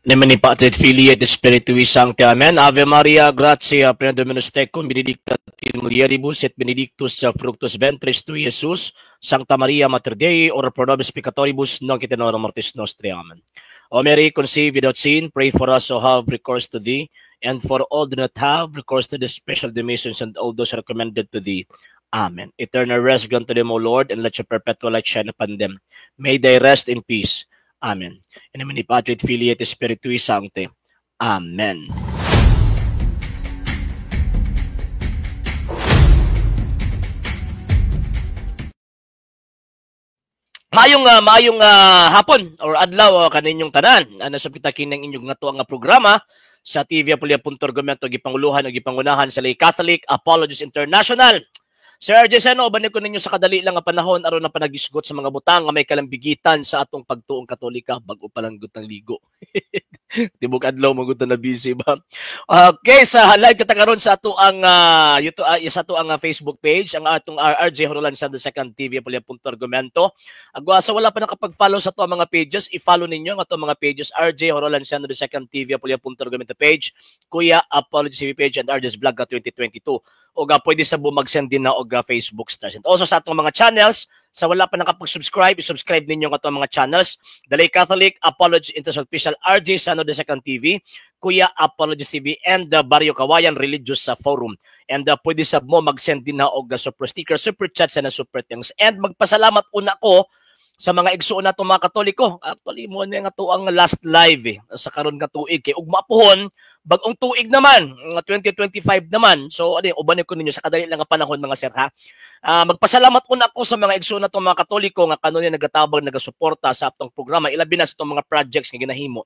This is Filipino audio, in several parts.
Nemeni Patrit Filii et Spiritui Sancti. Amen. Ave Maria, gratia plena Dominus tecum, benedicta in mulieribus et benedictus fructus ventris tui, Iesus. Sancta Maria, Mater Dei, ora pro nobis peccatoribus, nunc et in hora mortis nostri. Amen. O Mary, conceived without sin, pray for us who have recourse to thee, and for all do not have recourse to the special donations and all those recommended to thee. Amen. Eternal rest grant to them, O Lord, and let your perpetual light shine upon them. May they rest in peace. Amen. In the name of Patri et Filii et Spiritui Sancti. Amen. Maayong hapon or adlaw kaninyong tanan. Nasa kita kinang inyong nga tuang nga programa sa TV Apulia.Argumento gipanguluhan o gipangunahan sa Lay Catholic Apologies International. Sir RJ Seno, banin ko ninyo sa kadali lang nga panahon aron na panagisgot sa mga butang nga may kalambigitan sa atong pagtuong Katolika bago pa lang gutang ligo. Tibok adlaw magutan na busy ba? Okay, sa live kita karon sa ato ang Facebook page, ang atong RJ Horolan sa second TV Apulia.Argumento. Agwa sa wala pa nakapag-follow sa ato mga pages, i-follow ninyo ang ato mga pages RJ Horolan sa second TV Apulia.Argumento page, Kuya Apology TV page and RJ's Vlog 2022. O pwede sa bumag-send din na o Facebook stars. And also sa atong mga channels, sa wala pa nakapag-subscribe, i-subscribe ninyo ang atong mga channels. The Lay Catholic Apology International Official RJ Sano de Second TV, Kuya Apology TV, and the Barrio Kawayan Religious Forum. And pwede sa mo mag-send din na og super sticker, super chat na super thanks. And magpasalamat una ko sa mga igsuon nato mga Katoliko. Actually mo na nga to ang last live sa karon nga tuig kay ugma pohon bagong tuig naman 2025 naman. So ubanin ko ninyo sa kadali lang nga panahon mga sir ha. Magpasalamat una ako sa mga igsuon nato mga Katoliko nga kanunay nagatabang nagasuporta sa atong programa, ilabi na sa itong mga projects nga ginahimo.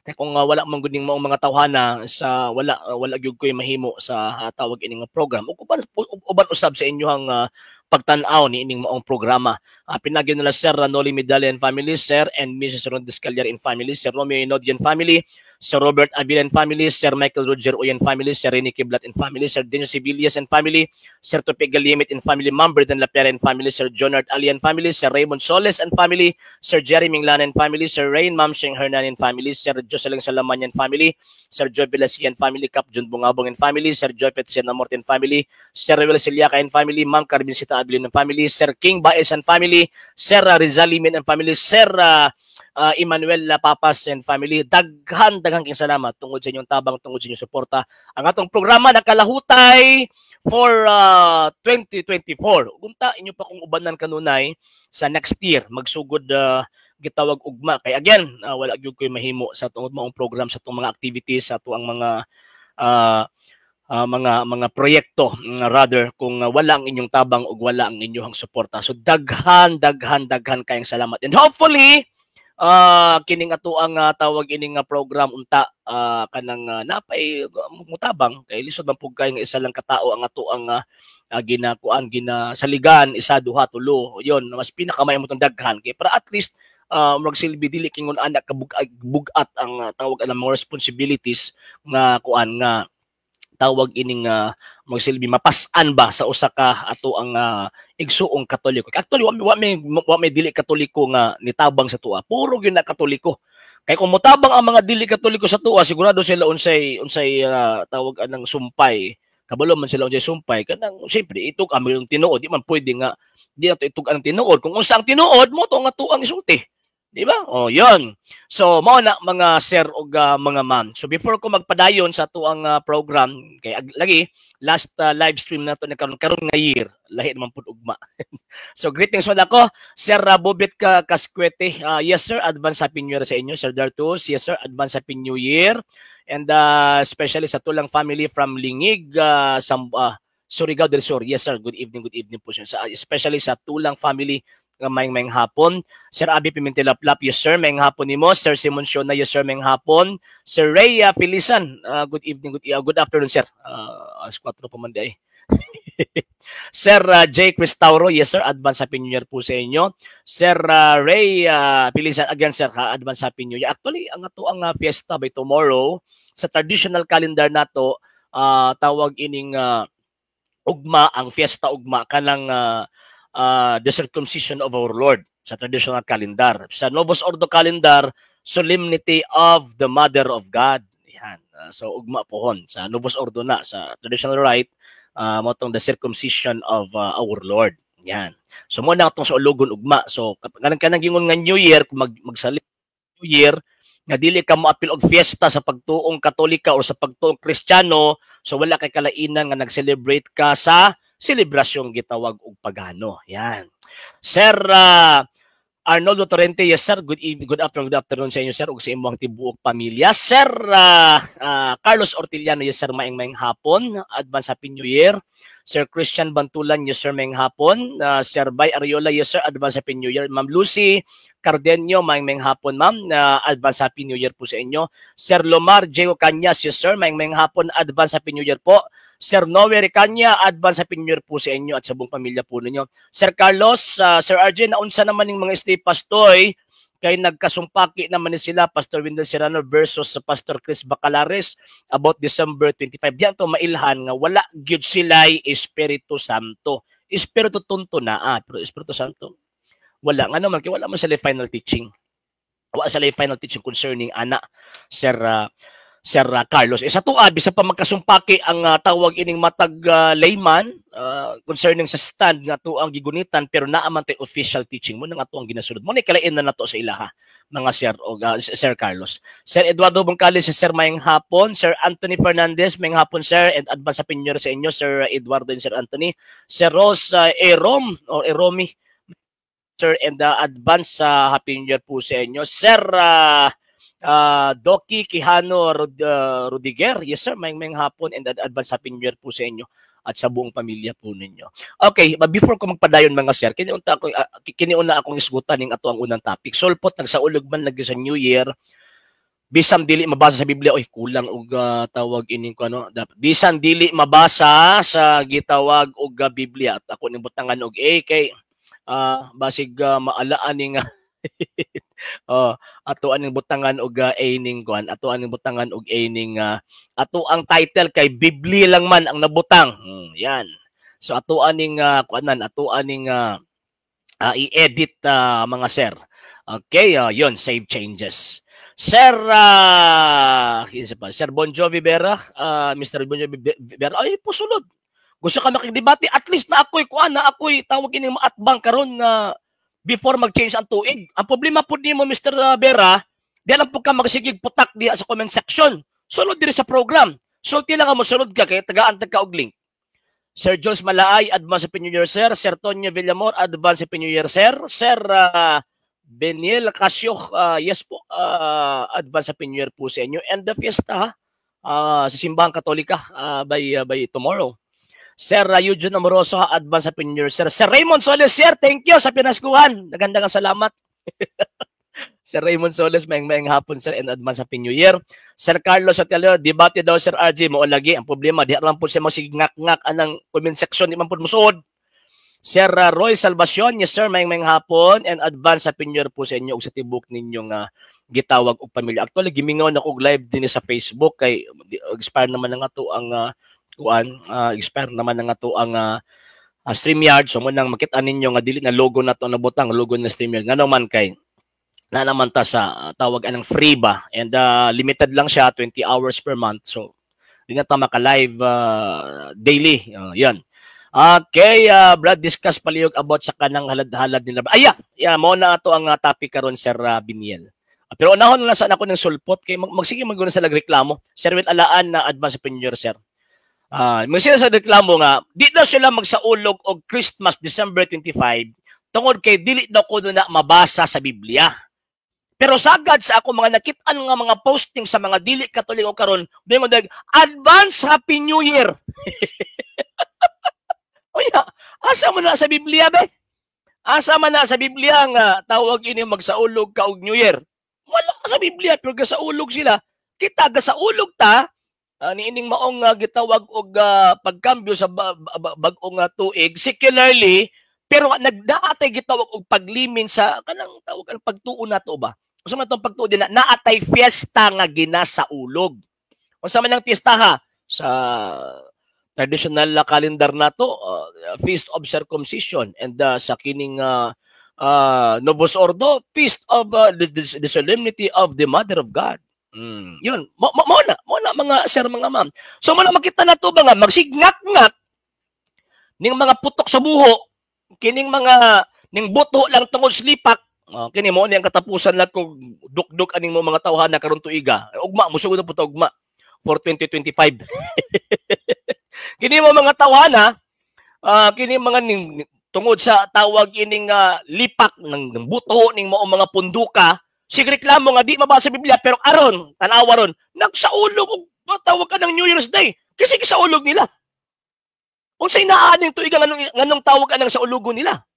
Kaya kung wala man gud ning mga tawhana sa wala gyud koy mahimo sa tawag ining program uban usab sa inyohang pagtan-aw ni ining maong programa. Pinagyo nila Sir Noli Medalla and family, Sir and Mrs. Ron Descalier and family, Sir Romeo Inodian family, Sir Robert Avila and family, Sir Michael Roger Oyan family, Sir Rene Kiblat and family, Sir Dino Sibilias and family, Sir Tope Galimit and family, Ma'am Berdan Lapera and family, Sir Jonard Ali and family, Sir Raymond Soles and family, Sir Jerry Minglana and family, Sir Rain Ma'am Sheng Hernan and family, Sir Jocelyn Salaman and family, Sir Joy Vilasian family, Cap Jun Bungabong and family, Sir Joy Petsian Amort and family, Sir Rewel Siliaca and family, Ma'am Carmen Sita Abilin and family, Sir King Baez and family, Sir Rizalimin and family, Sir Emmanuel Papas and family. Daghang king salamat tungod sa inyong tabang, tungod sa inyong suporta. Ang atong programa nakalahutay for 2024. Unta inyo pa kung ubanan kanunay sa next year magsugod gitawag ugma. Kay again, wala gyud koy mahimo sa tungod maong program sa tong mga activities sa tuang mga mga proyekto rather kung wala ang inyong tabang ug wala ang inyong suporta. So daghan kayong salamat. And hopefully kining ato ang tawag ining program unta kanang napay mutabang kay lisod man pug kay nga isa lang katao ang ato ang ginasaligan isa duha tulo yon mas pinakamay mo tong daghan kay para at least magsilbi dili kingon anak bugat ang tawag ang mga responsibilities nga kuan nga tawag ining magsilbi mapasan ba sa usa ka ato ang igsuong Katoliko. Actually wa may dili Katoliko nga nitabang sa tuwa. Puro gyud na Katoliko. Kay kung motabang ang mga dili Katoliko sa tuwa, sigurado sila unsay tawag anang sumpay. Kabalo man sila unsay sumpay kanang siyempre itog amo yung tinuod, di man pwede nga di nato itog ang tinuod. Kung unsa ang tinuod mo to nga tuang isulti. Di ba? O, yon. So, mao na mga sir o mga ma'am. So, before ko magpadayon sa tuang program, kay lagi, last live stream na to karon nga year, lahi naman pud ugma. So, greetings mo ako, Sir Bobit Kaskwete. Yes, sir, advance happy new year sa inyo. Sir Dartus, yes, sir, advance happy new year. And especially sa tulang family from Lingig, Surigao del Sur. Yes, sir, good evening po siya. Especially sa tulang family mayang hapon. Sir Abi Pimentel-Laplap, yes sir, mayang hapon ni mo. Sir Simon Siona, yes sir, mayang hapon. Sir Ray Filisan, good evening, good afternoon sir. Alas 4 pa man di ay. Sir J. Cristauro, yes sir, advance happy new year po sa inyo. Sir Ray Filisan, again sir, advance happy new year. Actually, ang ato ang fiesta by tomorrow, sa traditional calendar nato, tawag ining ugma, ang fiesta ugma, kanang the circumcision of our Lord sa traditional calendar. Sa Novus Ordo calendar, Solemnity of the Mother of God. Yan. So ugma pohon sa Novus Ordo na sa traditional rite motong the circumcision of our Lord. Yan. So mo na atong sa ulogon ugma. So kanang gingon nga New Year kung magsalit New Year nga dili ka moapil og fiesta sa pagtuong Katolika o sa pagtuong Kristiyano, so wala kay kalainan nga nag-celebrate ka sa selebrasyong gitawag og pagano. Yan. Sir Arnoldo Torrente, yes sir, good afternoon sa inyo sir ug sa imong tibuok pamilya. Sir Carlos Ortiliano, yes sir, maing hapon, advance happy new year. Sir Christian Bantulan, yes sir, maing hapon. Sir Bay Ariola, yes sir, advance happy new year. Ma'am Lucy Cardenio, maing hapon ma'am, advance happy new year po sa inyo. Sir Lomar J. Cañas, yes sir, maing hapon, advance happy new year po. Sir Noe Recanya, advance happy new year po sa inyo at sa buong pamilya po ninyo. Sir Carlos, Sir RJ, naunsa naman ng mga stay pastoy kay nagkasumpaki naman ni sila Pastor Wendell Serrano versus sa Pastor Chris Bacalares about December 25. Diyan to mailhan nga wala gyud sila Espiritu Santo. Espiritu Tunto na pero Espiritu Santo wala nga naman kay wala man sila final teaching. Wala sila final teaching concerning ana Sir Carlos. Sa tuwa, bisa pa magkasumpaki ang tawag ining matag layman concerning sa stand nga to ang gigunitan pero naaman tay official teaching mo nga to ang ginasunod. Mo ni kalain na nato sa ilaha mga sir o Sir Carlos. Sir Eduardo Bungkali, si Sir Mayang hapon. Sir Anthony Fernandez, mayang hapon sir, and advance happy new year sa inyo Sir Eduardo and Sir Anthony. Sir Rose Eromi sir, and advance happy new year po sa inyo. Sir Doki Quijano Rudiger, yes sir, mayang hapon and advance happy new year po sa inyo at sa buong pamilya po ninyo. Okay, but before ko magpadayon mga sir, kiniuna akong isgutan ning ato ang unang topic. Sulpot nagsaulog man lagi sa New Year, bisan dili mabasa sa Biblia, oy kulang og tawag ining ko ano, bisan dili mabasa sa gitawag og Biblia at ako ning butangan og kay basig maalaan ning ato aning butangan og ning kuan, ato aning butangan og ning ato ang title kay Biblia lang man ang nabutang. Yan. So ato aning kuanan, ato aning i-edit mga sir. Okay, yon save changes. Sir Sir Bon Jovi Vera, Mr. Bon Jovi Vera, ay pusulod. Gusto ka makidebate, at least na ako'y kuan, na ako'y tawag ining maatbang karon na before mag-change ang tuig. Ang problema po ni mo, Mr. Vera, di alam po ka magsigig putak diya sa comment section. Sulod din sa program. Sulti lang mo, sulod ka, kaya tagaan ka og link. Sir Jules Malaay, advance happy new year, sir. Sir Tonyo Villamor, advance happy new year, sir. Sir Beniel Casio, yes po, advance happy new year po sa inyo. And the fiesta, sa Simbahang Katolika, by tomorrow. Sir Eugene Amoroso, advance happy new year, sir. Sir Raymond Soles, sir, thank you sa pinaskuhan. Nagandang salamat. Sir Raymond Soles, mayang hapon, sir, and advance happy new year. Sir Carlos Sotelo, debate daw, Sir RJ, mo lagi. Ang problema, di alam po siya masigngak-ngak anang comment section, di man po musuod. Sir Roy Salvacion, yes sir, mayang hapon, and advance happy new year po sa inyo ug sa tibok ninyong gitawag og pamilya. Actually, gimingaw na og live din sa Facebook, kay expire naman na nga to ang expire naman na nga to ang StreamYard. So munang makita ninyo nga dili na logo na to nabutang logo na StreamYard nga naman kay na naman ta sa tawag anang free ba, and limited lang siya 20 hours per month, so di na ta maka-live daily. Yan. Okay, Brad, discuss palihog about sa kanang halad-halad nila. Mo na ato ang topic karon, Sir Biniel. Pero unahon na sa ako ng sulpot kay magsige maguna sa nagreklamo. Sir Will Alaan na advance opinion, sir. Magsige sa reklamo nga di daw sila magsaulog og Christmas December 25 tungod kay dili daw ko na mabasa sa Biblia. Pero sagad sa ako mga nakit-an nga mga posting sa mga dili Katoliko karon, mo dag advance happy new year. Oya, asa man na sa Biblia be? Asa man na sa Biblia nga tawag ini magsaulog ka og New Year? Wala sa Biblia, pero gasaulog sila. Kita gasaulog ta niining maong gitawag og pagkambyo sa bag-ong tuig secularly, pero nagdaatay gitawag og paglimin sa kanang tawag ang pagtuo nato ba? Unsa man tong pagtuo din naatay fiesta nga ginasaulog. Unsa man ang fiesta ha sa traditional calendar nato, Feast of Circumcision, and sa kining Novus Ordo, Feast of the Solemnity of the Mother of God. Yun. Muna mga sir, mga ma'am. So muna makita na to ba nga, magsignat-ngat ning mga putok sa buho, kining mga ning buto lang tungod slipak. Kini mo ni ang katapusan lang kog duk-duk aning mo mga tawhana karon tuiga. Ugma mo sugod po ugma for 2025. Kini mo mga tawhana, kini mga ning tungod sa tawag ining lipak ng buto ning mao mga punduka, sig reklamo nga di mabasa sa Biblia pero aron tanawa ron nagsaulog og tawag ka ng New Year's Day kasi sa ulog nila. Unsay naaning tuiga nganong tawag anang sa ulugon nila?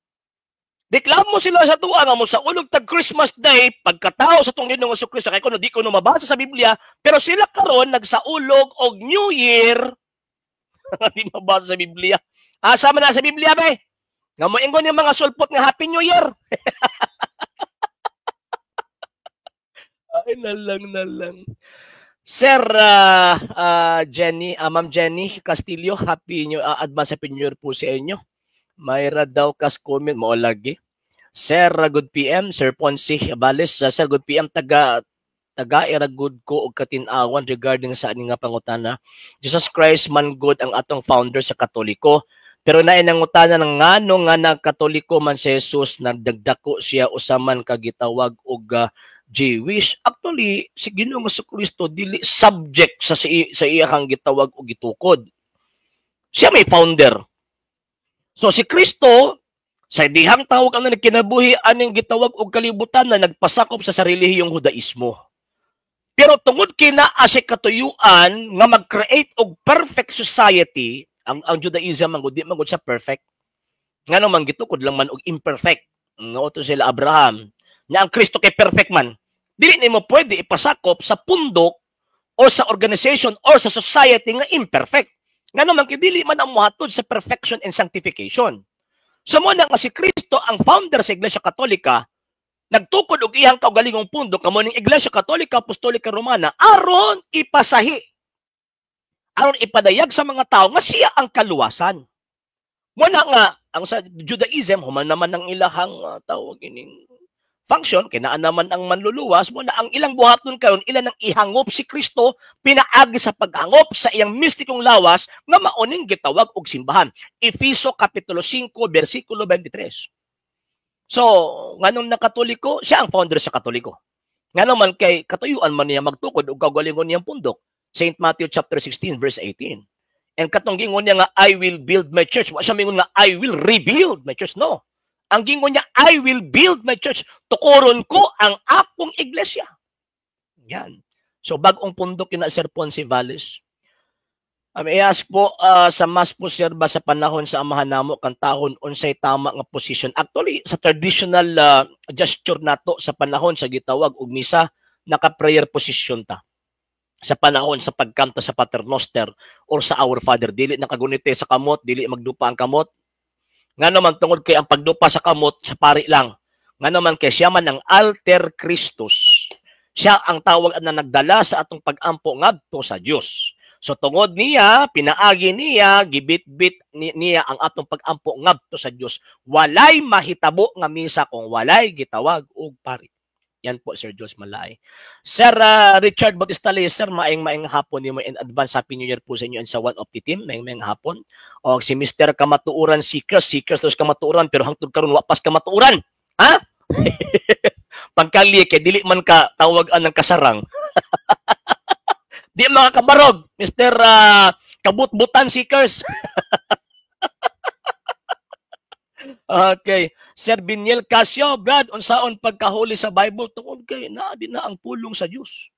Reklamo sila sa tuwa nga mo sa ulog tag Christmas Day pagkatao sa tong Ginoong Jesucristo kay kuno di ko no mabasa sa Biblia pero sila karon nagsaulog og New Year di mabasa sa Biblia. Asa man na sa Biblia ba? Nga mo ingon yung mga sulpot nga Happy New Year. Ay, nalang. Sir Jenny, Ma'am Jenny Castillo, Happy New Advance Happy New Year po sa inyo. Mayra daw kas comment mo lagi. Sir good PM, Sir Ponce Abales, Sir good PM taga good ko og katin-awan regarding sa ani nga pangutana. Jesus Christ man good ang atong founder sa Katoliko. Pero nainangutana ng ngano nga nagkatoliko man si Jesus nagdagdako siya usaman kagitawag og Jewish. Actually, si Ginoong Jesucristo dili subject sa iyang gitawag og gitukod. Siya may founder. So si Kristo sa dihang tawag ang nagkinabuhi aning gitawag og kalibutan na nagpasakop sa sarelihiyong Judaismo. Pero tungod kina asa katuyuan nga mag-create og perfect society, ang Judaism di man gud sa perfect. Ngano man gitukod lang man og imperfect. Nga sila Abraham. Na ang Kristo kay perfect man. Dili nimo pwede ipasakop sa pundok o sa organization or sa society nga imperfect. Ngano man kay dili man ang mohatod sa perfection and sanctification. So mo na nga si Kristo ang founder sa Iglesia Katolika, nagtukod og iyang kaugalingong pundok kamo ning Iglesia Katolika Apostolika Romana aron ipasahi, aron ipadayag sa mga tao nga siya ang kaluwasan. Muna nga ang sa Judaism human naman ang ilahang tawag ining function kay naa naman ang manluluwas mo na ang ilang buhaton karon ilan ang ihangop si Kristo pinaagi sa paghangop sa iyang mistikong lawas nga maoning gitawag og simbahan. Efeso kapitulo 5 bersikulo 23. So, nganong na Katoliko, siya ang founder sa Katoliko. Nganong man kay katuyuan man niya magtukod og kaugalingon niyang pundok. St. Matthew chapter 16 verse 18. And katong gingon niya nga I will build my church. Wa siya mingon nga I will rebuild my church. No. Ang gingon niya, I will build my church. Tukuron ko ang akong iglesia. Yan. So, bagong pundok yun na Sir Ponce Valles. I-ask po sa mas po sir ba sa panahon sa amahan namo kang tahon unsay tama nga position. Actually, sa traditional gesture nato sa panahon sa gitawag og misa, naka-prayer position ta. Sa panahon sa pagkanta sa Paternoster or sa Our Father, dili nakagunite sa kamot, dili magdupa ang kamot. Nga naman tungod kay ang pagdupa sa kamot sa pari lang. Nga naman kay siya man ang alter Christus. Siya ang tawag na nagdala sa atong pag-ampo ngadto sa Dios. So tungod niya, pinaagi niya, gibit-bit niya ang atong pag-ampo ngadto sa Dios. Walay mahitabo nga misa kung walay gitawag og pari. Yan po, Sir Jules Malay. Sir Richard Bautista Lee, sir, maing hapon nimo in advance Happy New Year po sa inyo and sa one of the team, maing hapon. O si Mr. Kamatuuran Seekers tos kamatuuran, pero hangtod karon wapas kamatuuran. Ha? Pagkali kay dili man ka tawagan ng kasarang. Di mga kabarog, Mr. Kabut-butan Seekers. Okay. Sir Biniel Casio, Brad, unsaon pagkahuli sa Bible tungod kay naa din na ang pulong sa Dios.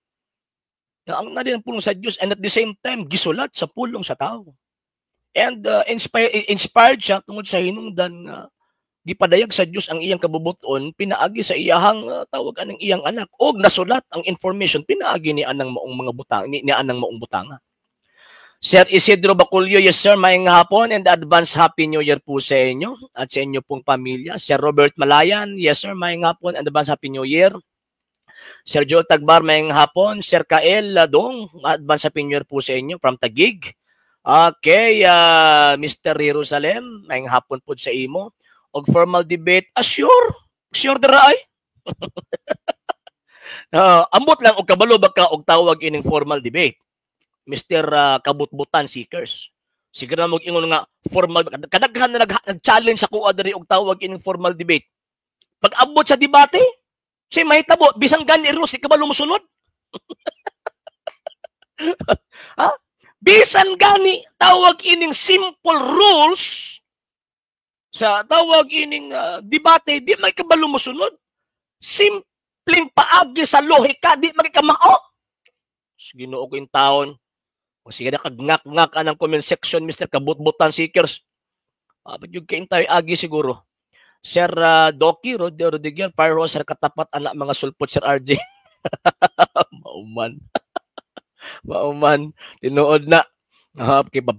Ang naa din ang pulong sa Dios and at the same time gisulat sa pulong sa tao. And inspired siya tungod sa hinungdan nga gipadayag sa Dios ang iyang kabubuton pinaagi sa iyahang tawag anang iyang anak og nasulat ang information pinaagi ni anang maong mga butang ni anang maong butanga. Sir Isidro Baculio, yes sir, maayong hapon and advance Happy New Year po sa inyo at sa inyo pong pamilya. Sir Robert Malayan, yes sir, maayong hapon and advance Happy New Year. Sir Joel Tagbar, maayong hapon. Sir Kael Ladong, advance Happy New Year po sa inyo from Taguig. Okay, Mr. Jerusalem, maayong hapon po sa imo. Og formal debate, sure, Sure dira ay. Ambot lang og kabalo baka og tawag ining formal debate. Mr. Kabutbutan Seekers. Siguro mo ingon nga formal kadaghan na nag-challenge ako diri og tawag ining formal debate. Pag abot sa debate, say mahitabo bisang gani rules di kabalo mosunod. Ha? Bisan gani tawag ining simple rules sa tawag ining debate di may kabalo mosunod. Simpleng paagi sa lohika di magkamao. Ginoo ko in taon. O sige na kagngak-ngak anang comment section Mr. Kabutbutan Seekers. But yung kaintay agi siguro. Sir Doki Rodriguez Pyro Sir katapat anak mga sulpot Sir RJ. Mauman. Mauman tinuod na.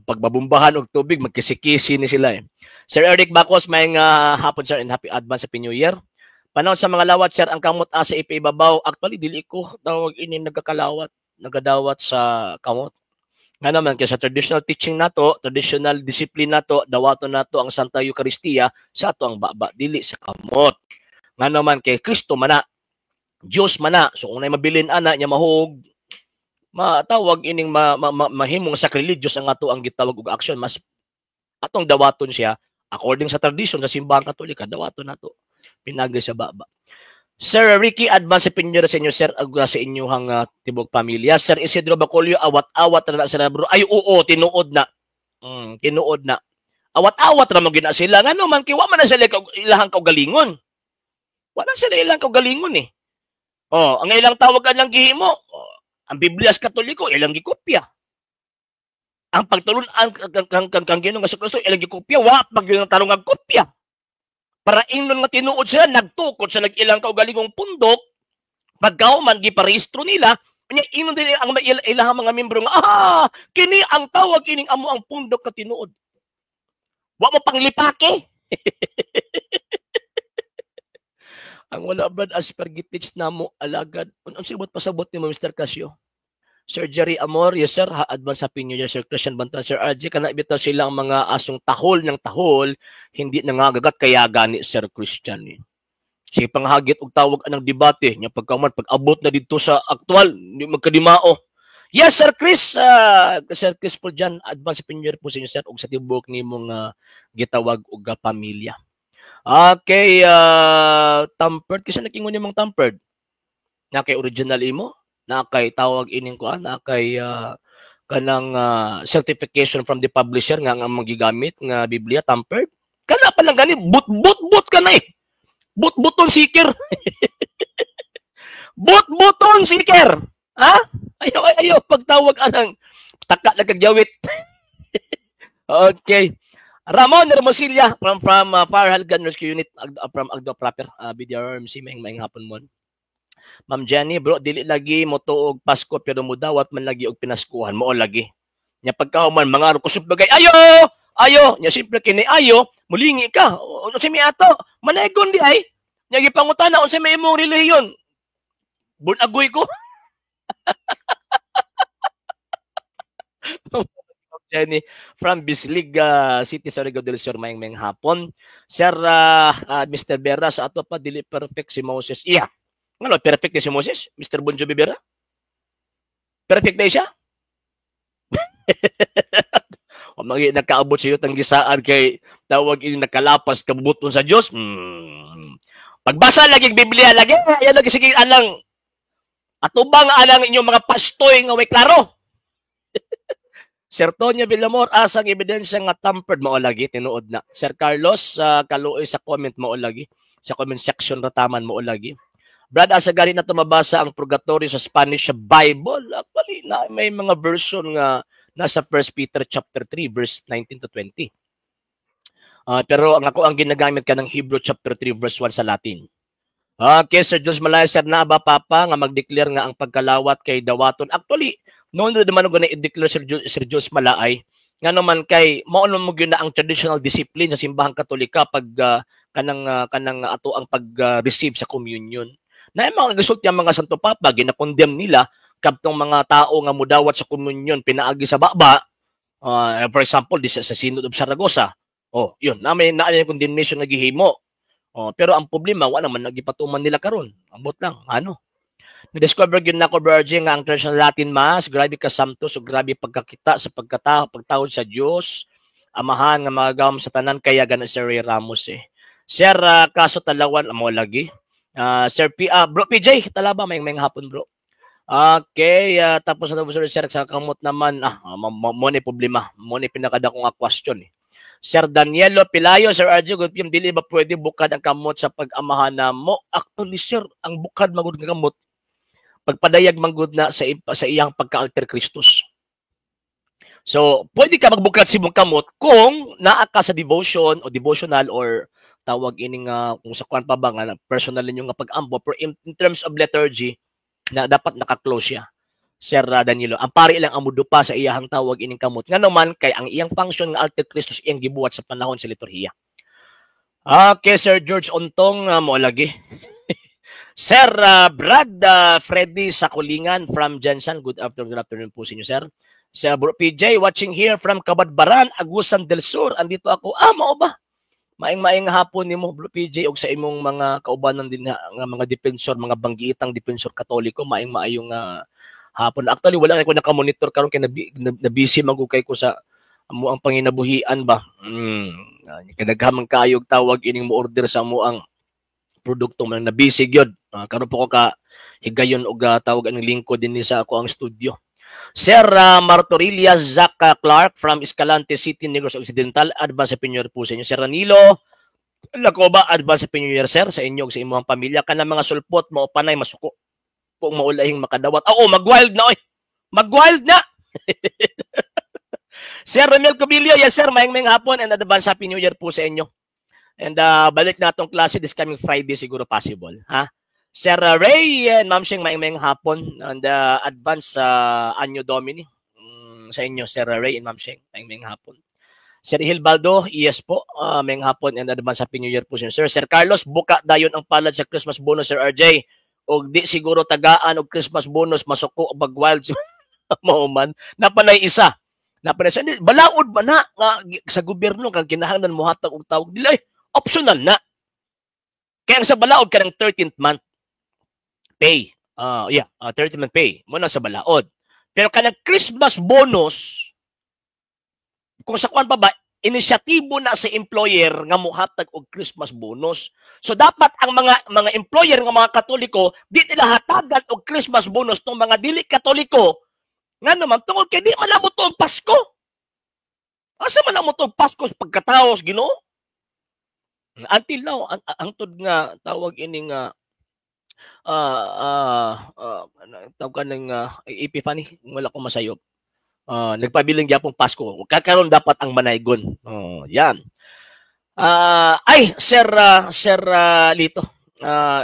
Pagbabumbahan og tubig magkisi-kisi ni sila eh. Sir Eric Bacos may hapon sir and happy advance Happy New Year. Panahon sa mga lawat sir ang kamot asa ipibabaw. Actually dili ko tawag ini nagkakalawat, nagadawat sa kamot. Nga naman, kaya sa traditional teaching nato, traditional discipline nato, dawato nato ang Santa Eucharistia sa ato ang baba, dili sa kamot. Nga naman, kay Kristo mana, Diyos mana, so kung mabilin ana niya mahog, matawag ining mahimong sacrilegious ang ato ang gitawag og action, mas atong dawaton siya, according sa tradition sa simbahang Katolika, dawaton nato, pinagay sa baba. Sir Ricky, advance opinion sa inyo, sir, sa inyong tibok pamilya. Sir Isidro Bacolio, awat-awat na sa bro. Ay, oo, tinuod na. Tinuod na. Awat-awat na magina sila. Nga naman, kiwa man na sila ilahang kaugalingon. Wala sila ilang kaugalingon eh. Oh, ang ilang tawagan lang gihimo. Oh, ang Biblia sa Katoliko, ilang gikopya. Ang pagtulon kang Ginoong Jesucristo, ilang gikopya. Wa, pag yung tarong ang kopya. Para ingnon nga tinuod sila, nagtukod sa nag-ilang kaugalingong pundok, pagkauman, giparehistro nila, ingnon din ang ilang mga membro nga, kini ang tawag, ining amo ang pundok ka tinuod. Wa mo panglipake. Ang wala brad as per gitich na mo alagad. Ang sibot pasabot ni mo, Mr. Casio. Sir Jerry Amor, yes sir, advance Happy New Year, Sir Christian Bantan, Sir RJ, kana bitaw silang mga asong tahol ng tahol, hindi nangagagat kaya gani Sir Christian. Sige panghagit og tawag anang debate, nya pagkaman pag-abot na dito sa aktual, hindi magkadimao. Yes Sir Chris, Sir Chris po dyan, advance Happy New Year po sa inyo sir, og sa tibok ni mong gitawag og pamilya. Okay, tampered, kasi nakingon ni mong tampered, na kay original imo, na kay tawag ining ko na kay kanang certification from the publisher nga ang magigamit nga Biblia tampered kana pa lang gani but ka na eh but-buton seeker but-buton seeker ha ayo pagtawag anang taka nagagyawit. Okay, Ramon Hermosilla from Fire Halgan Rescue Unit from Agdo Proper BDRMC may hapon mo. Ma'am Jenny, bro, dili lagi mo tuog Pasko pero mo dawat man lagi og pinaskuhan mo lagi. Nya pagkahuman mga kusog bagay, ayo, nya simple kini ayo, mulingi ka. Unsa si mi ato? Manegon di ay. Nya gipangutana unsa may imong relihiyon? Bunagoy ko. Jenny from Bislig City sa Rio del Sur mayng hapon. Sir Mr. Berra sa ato pa dili perfect si Moses. Iya. Ngano, perfect na si Moses? Mr. Bon Jovi Vera? Perfect na siya? O nagkaabot siya yung gisaan kay tawag yung nakalapas kabubuton sa Diyos. Pagbasa lagi Biblia, lagi, yan lagi sige alang atubang alang inyong mga pastoy nga way klaro. Sir Tonyo Villamor, asang ebidensya nga tampered mo lagi, tinuod na. Sir Carlos, kaluoy sa comment mo lagi. Sa comment section rataman mo lagi. Brad, asa gani na tumabasa ang purgatory sa Spanish Bible. Actually, may mga version nga nasa 1 Peter chapter 3 verse 19 to 20. Pero ang ginagamit ka ng Hebrew chapter 3 verse 1 sa Latin. Okay, Sir Diyos Malaya, Sir na ba Papa nga mag-declare nga ang pagkalawat kay dawaton. Actually, noon na naman ko na-declare Sir Diyos Malay, nga naman kay maonon mo gyud na ang traditional discipline sa simbahang Katolika pag kanang ato ang pag-receive sa communion. Na mga gasult yung mga Santo Papa, ginakondemn nila kaptong mga tao nga mudawat sa komunyon, pinaagi sa baba, for example, sa Synod of Saragossa, yun, na may condemnation na gihimo. Pero ang problema, wala naman nagipatuman nila karon. Ambot lang, ano. Na-discover yun na ko, Virgin, nga ang traditional Latin Mass, grabe kasamto, so grabe pagkakita sa pagtawad sa Diyos, amahan nga mga gawam sa tanan, kaya gana Sir Ray Ramos eh. Sir, kaso talawan, mo lagi. Sir Bro PJ, talaba, may hapon bro. Okay, tapos na Sir, sa kamot naman, mo ni problema, mo ni pinakada kong question eh. Sir Danielo Pilayo, Sir RJ, good PM, dili ba pwede bukad ang kamot sa pag-amahan na mo? Actually, Sir, ang bukad magud nga kamot, pagpadayag manggod na sa iyang pagka-alter Christus. So, pwede ka magbukad si mong kamot kung naa ka sa devotion o devotional or tawag ining kung sa kuan pa ba nga personal ninyo nga pag-ambo, pero in terms of liturgy na dapat naka-close siya. Sir Danilo, ang pari lang ang mudupa sa iyahang tawag ining kamot. Nga naman, kay ang iyang function nga alter Christus iyang gibuhat sa panahon sa liturhiya. Okay, Sir George Ontong, mo lagi. Sir Brad Freddy Sakulingan from Jensen, good afternoon po sa inyo, Sir. Sir PJ, watching here from Kabadbaran, Agusan del Sur. Andito ako. Mao ba? Maing-maing hapon nimo Bro PJ og sa imong mga kaubanan din nga mga defensor, mga banggiitang defensor Katoliko, maing-maayong hapon. Actually, wala ko nakamonitor karon kay na-busy magukay ko sa amo ang panginabuhian ba. Kadaghamang kaayog tawag ining mo order sa amo ang produkto man na busy gyud. Karon po ko ka higayon og tawag ang lingkod din sa ako ang studio. Sir Martorilia Zac Clark from Escalante City, Negros Occidental, advance sa New Year po sa inyo. Sir Ranilo Lacoba, advance sa New Year, sir, sa inyo ug sa imong pamilya. Kana mga sulpot mo panay masuko kung maulahing makadawat. Mag-wild na oy. Mag-wild na. Sir Ramil Cobillo, yes sir, maing hapon and advance Happy New Year po sa inyo. And balik na itong klase this coming Friday siguro possible, ha? Sir Ray and Ma'am Sheng, maing hapon and advance Anyo Domini sa inyo, Sir Ray and Ma'am Sheng, maing hapon. Sir Hilbaldo, yes po, maing hapon and advance Happy New Year po sa inyo. Sir Carlos, buka dayon ang palad sa Christmas bonus, Sir RJ. O di siguro tagaan og Christmas bonus masuko bag wild mao man napanay isa balaod ba na nga sa gobyerno kang kinahanglan mo hatag og tawag dili optional na kaya sa balaod kanang 13th month pay 13th month pay mo na sa balaod pero kanang Christmas bonus kung sa kuan pa ba inisyatibo na sa employer nga mohatag og Christmas bonus. So dapat ang mga employer nga mga Katoliko di nila hatagan og Christmas bonus tong mga dili Katoliko. Nga naman tungod kay di man amo to og Pasko. Asa man amo to og Pasko sa pagkataos Ginoo? Until now ang tud nga tawag ining tawag kanang Epiphany wala ko masayop. Nagpabiling gyapong Pasko. Kakaron dapat ang manaygon. Yan. Sir Lito.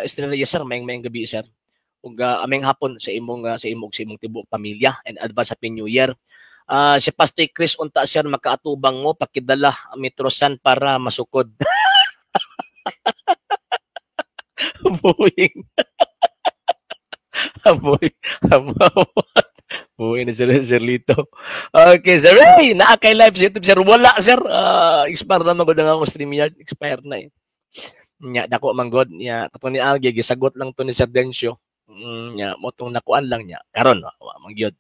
Estrella, yes sir, maing gabi sir. Ug aming hapon sa imong tibuok pamilya and advance Happy New Year. Si Pastor Chris unta sir makaatubang mo pakidala Metrosan para masukod. Buing. Buhay na Sir Lito. Okay, Sir Ray, naakay live sa YouTube, Sir. Wala, Sir. Expire na magod ang akong StreamYard. Expire na eh. Nya, dako manggod. Nya, katong ni Algie, gisagot lang to ni Sir Dencio. Nya, motong nakuan lang niya. Karon, mangyod.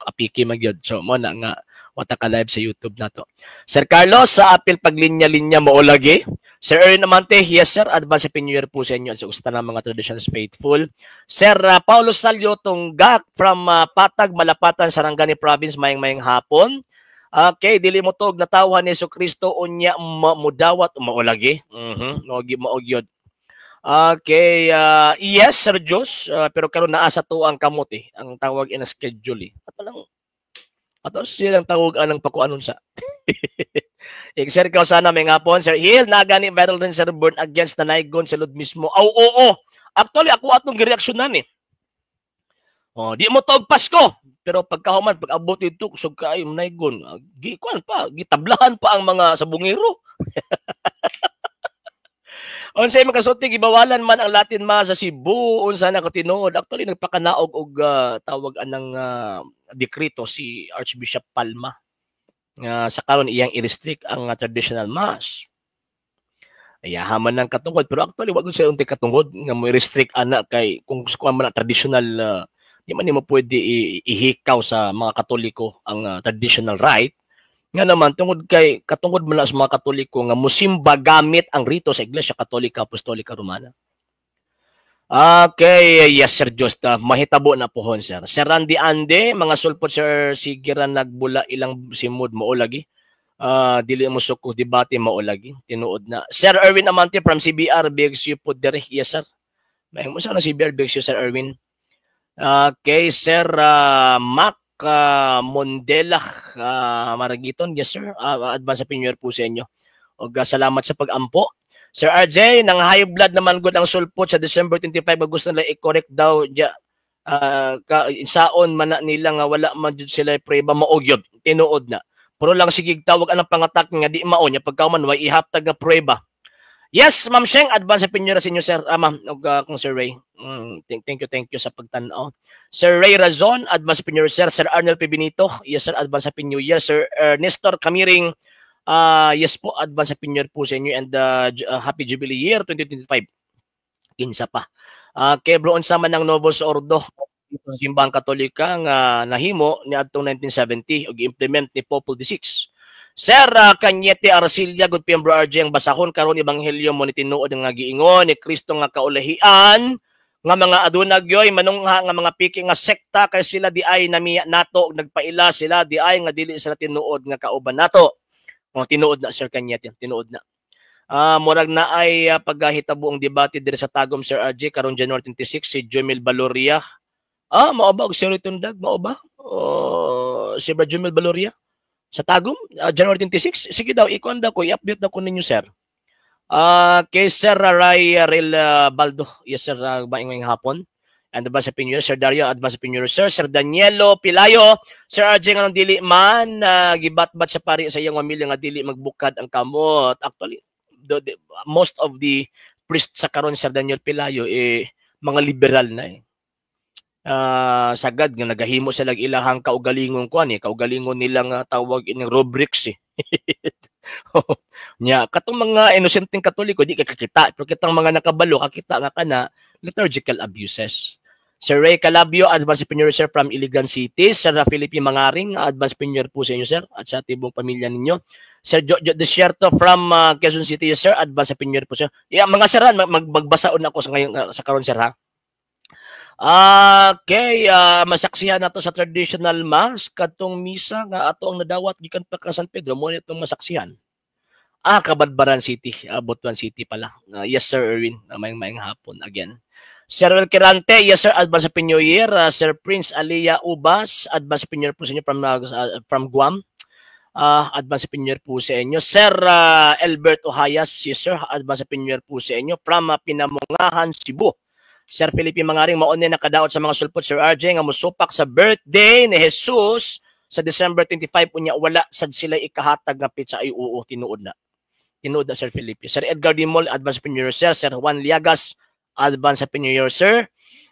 Apiki magyod. So, mo na nga, wata ka live sa YouTube na to. Sir Carlos, sa apil paglinya-linya mo o lagi. Sir Erin Amante, yes sir, advance Happy New Year po sa inyo at sa gusto ng mga traditions faithful. Sir Paulo Salio Tunggak from Patag, Malapatan, Sarangani Province, maing hapon. Okay, dili mo tog natawhan ni Jesucristo unya mudawat maulagi. Maugyod. Okay, yes Sir Diyos, pero karon naa sa to ang kamot ang tawag ina schedule Ato silang tawag anang pakuanon sa. Sir ikaw sana may ngapon, Sir Hill, nagani viral rin Sir Born Against na naigon sa Lord mismo. Oo. Actually, ako atong gireaksyonan di mo tawag Pasko. Pero pagkahuman, pag abot ito, kusog ka ay naigon. Gitablahan pa ang mga sabungero. Unsay makasulti gibawalan man ang Latin Mass sa Cebu unsa na katinuod. Actually nagpakanaog og tawag anang dekreto si Archbishop Palma sa karon iyang i-restrict ang traditional mass. Ayahaman ng katungod pero actually wag siya unti katungod nga mo restrict ana kay kung man traditional di man nimo pwede ihikaw sa mga Katoliko ang traditional right nga naman tungod kay katungod man sa mga Katoliko nga musimba gamit ang rito sa Iglesia Katolika Apostolika Romana. Okay, yes Sir Josta, mahitabo na pohon sir. Sir Randy Ande, mga sulpot sir sigiran nagbula ilang simod mo lagi. Dili mo suko debate mao lagi tinuod na. Sir Erwin Amante from CBR BXU po dire. Yes sir. May mo sana CBR BXU Sir Erwin. Okay, Sir Mac Mondela Maragiton. Yes sir. Advance opinion po sa inyo. Og salamat sa pag-ampo. Sir RJ, nang high blood naman gud ang sulpot sa December 25 gusto nila i-correct daw saon man na nila nga wala man jud sila preba maogyod tinuod na. Pero lang sige tawag anang pangatak nga di mao nya pagkaman way ihaptag nga prueba. Yes, Ma'am Sheng, advance opinion sa inyo sir. Ma'am, kung Sir Ray. Thank you sa pagtan-aw. Sir Ray Razon, advance opinion sir. Sir Arnold P. Benito, yes sir, advance opinion. Yes, Sir Nestor Camiring, yes po, advance opinion po sa inyo and happy Jubilee year 2025. Kinsa pa. Kay bro unsa man ng Novus Ordo sa simbahang Katolika nga nahimo ni adtong 1970 ug implement ni Pope XVI. Sir Kanyete Arcilia good PM bro RJ ang basahon karon ebanghelyo mo ni tinuod nga giingon ni Kristo nga kaulahian nga mga aduna gyoy manungha nga mga piki nga sekta kay sila di ay namiya nato nagpaila sila di ay nga dili sila tinuod nga kauban nato. Tinuod na Sir Kanyete, tinuod na. Murag na ay paghahitabo ang debate diri sa Tagum Sir RJ karon January 26 si Jomel Baloria. Mao ba og Sir Tundag mao ba? Si Jomel Baloria sa Tagum January 26. Sige daw ikon daw ko i-update daw ko ninyo sir. Kay Sir Ray Rel Baldo. Yes sir, maingayong hapon. And advance opinion Sir Dario, advance opinion sir. Sir Danielo Pilayo, Sir RJ nga dili man gibat-bat sa pari sa iyang pamilya nga dili magbukad ang kamot. Actually most of the priests sa karon Sir Daniel Pilayo mga liberal na sagad nga nagahimo sila ilahang kaugalingon kaugalingon nilang tawag ining rubrics nya katong mga inosenteng Katoliko di kakita pero kitang mga nakabalo kakita nga kana liturgical abuses. Sir Ray Calabio, advance opinion sir from Iligan City. Sir Philippe Mangaring, advance opinion po sa inyo sir at sa tibong pamilya ninyo. Sir Jojo Desierto from Quezon City sir, advance opinion po sir. Mga sir magbasaon ako sa ngayon sa karon sir ha. Okay, masaksihan nato sa traditional mass katong misa nga ato ang nadawat gikan pa ka San Pedro mo nitong masaksihan. Kabadbaran City, Butuan City pala. Yes sir Erwin, maayong hapon again. Sir Kirante, yes sir, advance happy new year. Sir Prince Alia Ubas, advance happy new year po sa inyo from Guam. Advance happy new year po sa inyo. Sir Albert Ohayas, yes sir, advance happy new year po sa inyo from Pinamungahan, Cebu. Sir Felipe Mangaring, maunay nakadaot sa mga sulpot Sir RJ nga musupak sa birthday ni Jesus sa December 25 unya wala sad sila ikahatag nga pizza ay tinuod na. Tinuod na Sir Felipe. Sir Edgar Dimol, advance happy new year sir. Sir Juan Liagas, advance happy new year sir.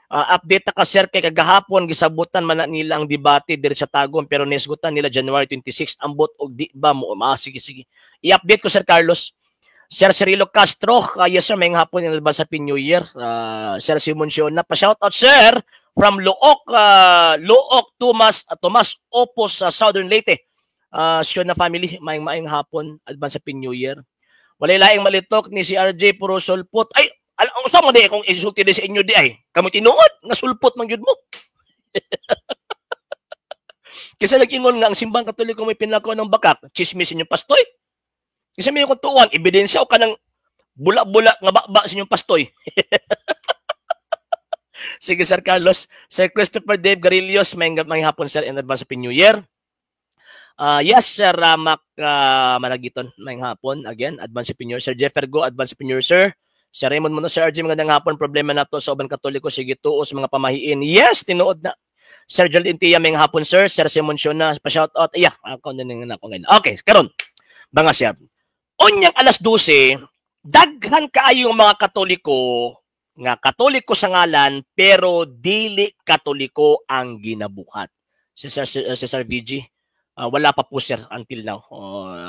Update ka sir kay kagahapon gisabutan man na nila ang debate diri sa Tagum pero nesgutan nila January 26 ambot og di ba mo sige. I-update ko Sir Carlos. Sir Cirilo Castro, yes sir, mayong hapon yung advance happy new year. Sir Simon Siona, pa-shout out sir from Luok Tomas Opos sa Southern Leyte. Siona family, mayong hapon, advance happy new year. Walay laing malitok ni si RJ puro sulpot. Ay, usa man di kung insulti di sa inyo di ay. Kamo tinuod nga sulpot man gyud mo. Kasi nag-ingon nga ang simbang Katoliko may pinako ng bakak, chismis inyong pastoy. Kasi may kung tuwan, ebidensya o ka ng bula-bula nga bakba sa inyong pastoy. Sige Sir Carlos. Sir Christopher Dave Garillos, may hapon sir in advance happy new year. Yes, Sir Mac Managiton, may hapon. Again, advance happy new year. Sir Jeffer Go, advance happy new year sir. Sir Raymond Muno, Sir RJ, magandang hapon. Problema na to sa uban Katoliko, sige tuos mga pamahiin. Yes, tinuod na. Sir Geraldine Tia, may hapon sir. Sir Simon Siona, pa-shout out. Ako na ako ngayon. Okay, karon. Mga sir. Onyang alas 12, daghan kaayong mga Katoliko nga Katoliko sa ngalan pero dili Katoliko ang ginabuhat. Si Sir VG, Wala pa po sir until now.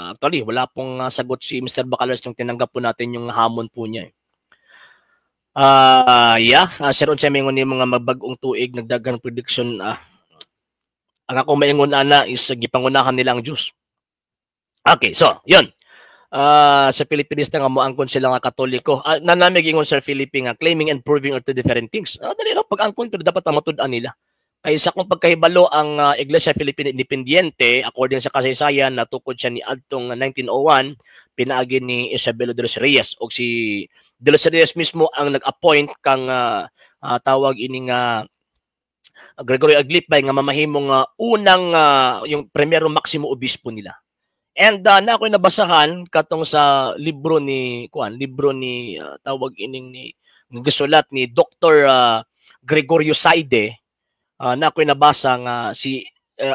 Actually, wala pong sagot si Mr. Bacalas nung tinanggap po natin yung hamon po niya. Yeah, sir unsay mingon ni mga mabag-ong tuig nagdagang prediction ang ako maingon ana is gipangunahan nila ang Dios. Okay, so, yun. Sa Pilipinas na nga moangkon sila nga Katoliko. Nanamig ingon sa Philippine nga claiming and proving are two different things. Dali lang pag-angkon pero dapat matud-an nila. Kaysa kung pagkahibalo ang Iglesia Filipina Independiente, according sa kasaysayan, natukod siya ni adtong 1901, pinaagi ni Isabelo de los Reyes. O si de los Reyes mismo ang nag-appoint kang tawag ining Gregorio Aglipay nga mamahimong unang yung primero maximo obispo nila. And na ako'y nabasahan katong sa libro ni tawag ining ni gisulat ni Dr. Gregorio Saide. Na ako'y nabasa nga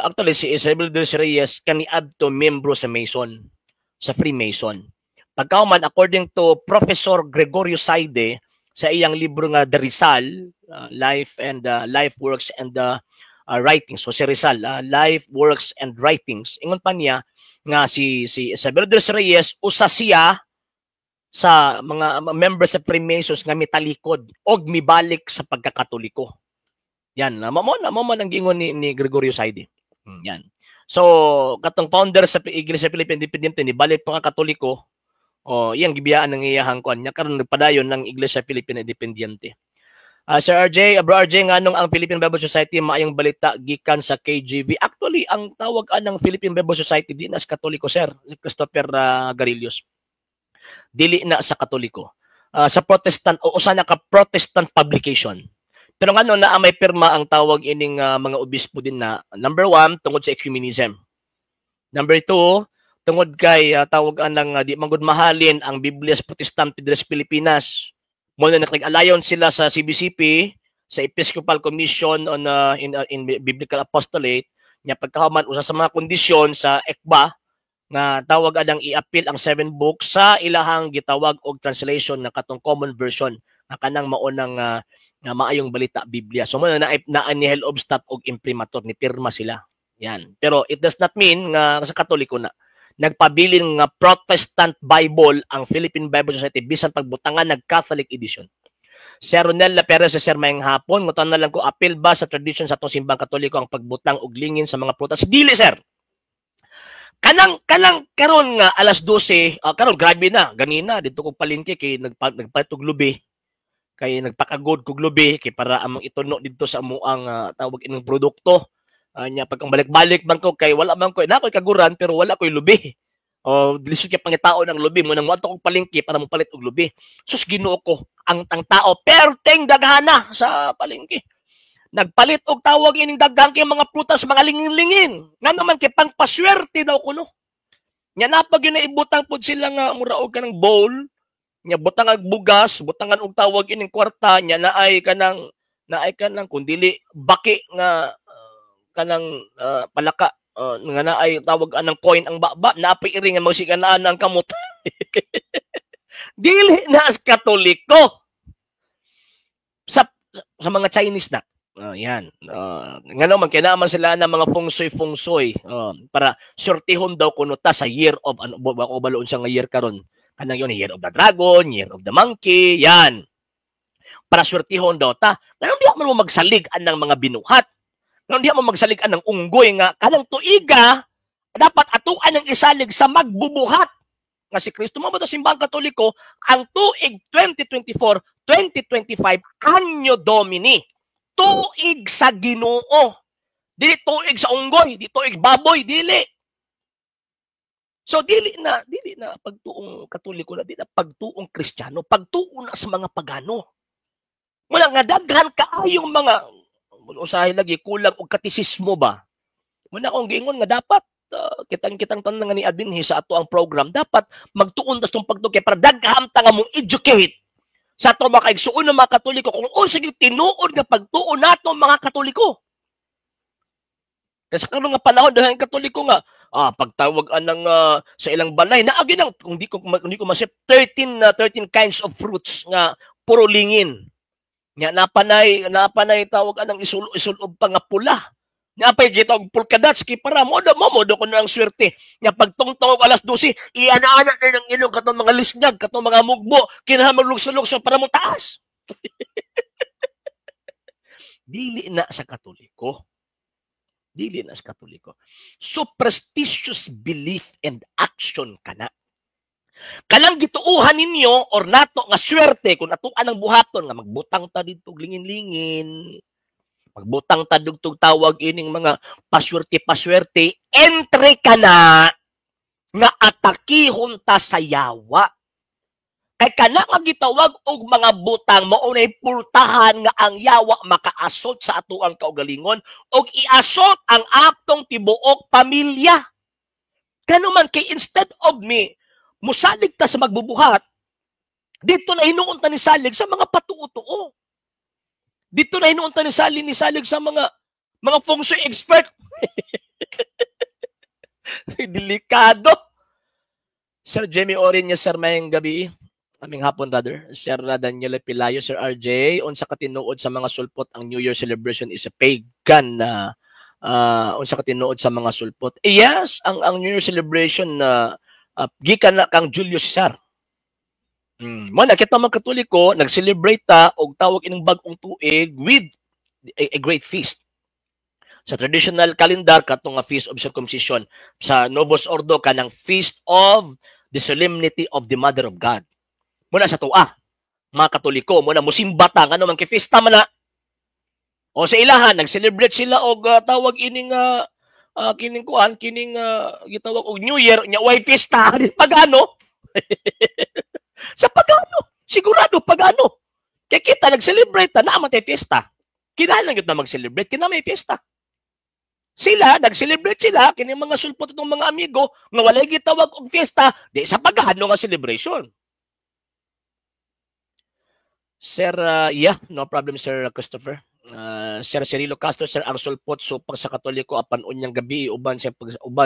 actually si Isabel de Reyes kaniadto membro sa Mason, sa Freemason. Pagkauman according to Professor Gregorio Saide sa iyang libro nga The Rizal, Life Works and Writings. So si Rizal, Life Works and Writings. Ingon pa niya nga si Isabel de Reyes usa siya sa mga members sa Freemasons nga mitalikod og mibalik sa pagkakatoliko. Yan, mo ang giingon ni Gregorio Saide. Yan. So, katong founder sa Iglesia Filipina Independiente ni balik pa nga Katoliko, iyang gibiyaan ng iyahang kuan niya karon nagpadayon ng Iglesia Filipina Independiente. Sir RJ, Bro RJ, nganong ang Philippine Bible Society maayong balita gikan sa KJV? Actually, ang tawag ng Philippine Bible Society di na sa Katoliko, sir, si Christopher Garillos. Dili na sa Katoliko. Sa Protestant o usa na ka Protestant publication. Pero ngano na may pirma ang tawag ining mga obispo din na number 1 tungod sa ecumenism. Number 2 tungod kay tawag anang di magud mahalin ang Biblia sa Protestante diri sa Pilipinas. Mo na nag-alliance sila sa CBCP, sa Episcopal Commission on in Biblical Apostolate, nya pagkahuman usa sa mga kondisyon sa ECBA nga tawag adang i-appeal ang 7 books sa ilahang gitawag og translation na katong common version na kanang maunang nga maayong balita Biblia. So mo na ni Helobstadt og imprimatur ni pirma sila. Yan. Pero it does not mean nga sa Katoliko na nagpabilin nga Protestant Bible ang Philippine Bible Society bisan pagbutangan nag-Catholic edition. Sir Ronel Perez sa Sir Mayang hapon, mutan na lang ko appeal ba sa tradition sa atong simbang Katoliko ang pagbutang og lingin sa mga prutas? Dili sir. Kanang karon nga alas 12, karon grabe na, ganina dito kog palengke kay nagpatog lubi. Kay nagpakagod kog lubi kay para among ituno dito sa amuang tawag ining produkto. Nya pag ang balik-balik man ko kay wala man ko na ko'y kaguran pero wala ko'y lubi. Lisod kay pangitao ng lubi mo nang wato kog palengke para mo palit og lubi. Sus Ginoo ko ang tao perteng daghana sa palengke. Nagpalit og tawag ining daghang kay mga prutas mga lingin-lingin. Nga naman kay pangpaswerte daw kuno. Nya napag yun na ibutang pud sila nga mura og kanang bowl. Nya butang og bugas, butangan og tawag ining kwarta nya naay kanang kun dili baki nga kanang palaka nga naay tawag anang coin ang baba naapay iri nga masiganaan ang kamot. Dili na as Katoliko. Sa mga Chinese na. Yan. Ngano man kinaaman sila ng mga feng shui para sortihon daw kuno ta sa year of ano ba baloon sa nga year karon. Kanang yon year of the dragon, year of the monkey, yan. Para sortihon daw ta. Ngano di man mo magsalig anang mga binuhat. Ngano di mo magsalig anang unggoy nga kanang tuiga dapat atuan ang isalig sa magbubuhat nga si Kristo mo ba simbang Katoliko ang tuig 2024, 2025 anyo Domini. Tuig sa Ginoo. Dili tuig sa unggoy, di tuig baboy, dili. So dili na pagtuong Katoliko na, dili na pagtuong Kristiyano, pagtuon na sa mga pagano. Wala nga daghan kaayong mga usahay lagi kulang og katisismo ba. Muna akong giingon nga dapat kitang tanan nga ni Adminhi sa ato ang program dapat magtuon tas tong pagtuki para dagham ta nga mong educate sa ato mga kaigsuon ng mga Katoliko kung sige tinuod nga pagtuon nato mga Katoliko. Kasi karon nga panahon dahil ang Katoliko nga pagtawag anang sa ilang balay na agi nang kung di ko masip 13 kinds of fruits nga puro lingin. Nya napanay tawag anang isul-og pa nga pula. Napay kita og Pulkadatski para mo ko na ang swerte. Nga pagtungtong og alas 12, iana-ana na ng ilong katong mga lisngag, katong mga mugbo, kinahanglan lugso-lugso para mo taas. Dili na sa Katoliko. Dili na sa Katoliko. Superstitious belief and action kana. Kanang gituuhan ninyo or nato nga swerte kung atuan ang buhaton nga magbutang ta dito lingin-lingin. Pagbutang tadugtog tawag ining mga paswerte-paswerte, entre ka na nga atakihon ta sa yawa. Kay kana nga gitawag og mga butang maunay pultahan nga ang yawa makaasot sa ato ang kaugalingon og iasot ang atong tibuok pamilya. Kano man kay instead of me musalig ta sa magbubuhat, dito na hinuon ta ni salig sa mga patuo-tuo. Dito na hinuon ta ni salig sa mga feng shui expert. Delikado. Sir Jimmy Orin, sir, mayang gabi. Aming hapon, brother. Sir Daniel Pilayo, Sir RJ, unsa ka tinuod sa mga sulpot ang New Year celebration is a pagan na unsa ka tinuod sa mga sulpot. Yes, ang New Year celebration na gikan na kang Julio Cesar. Mo nakita mga Katoliko nag-celebrate ta og tawag ining bag-ong tuig with a great feast. Sa traditional calendar katong nga Feast of Circumcision, sa Novus Ordo kanang Feast of the Solemnity of the Mother of God. Muna sa tuwa, mga Katoliko, muna musimba ta ngano man kay fiesta man na. O sa ilahan nag-celebrate sila og tawag ining kining gitawag og New Year nya way fiesta pagano. Sa pagano, sigurado pagano. Kaya kita nag-celebrate na naman tayo fiesta. Kinahanglan gyud na mag-celebrate kina may fiesta. Sila nag-celebrate sila kini mga sulpot itong mga amigo nga walay gitawag og fiesta di sa pagano nga celebration. Sir, no problem, Sir Christopher. Sir Cirilo Castro, Sir, ang sulpot supang sa Katoliko apan unyang gabi uban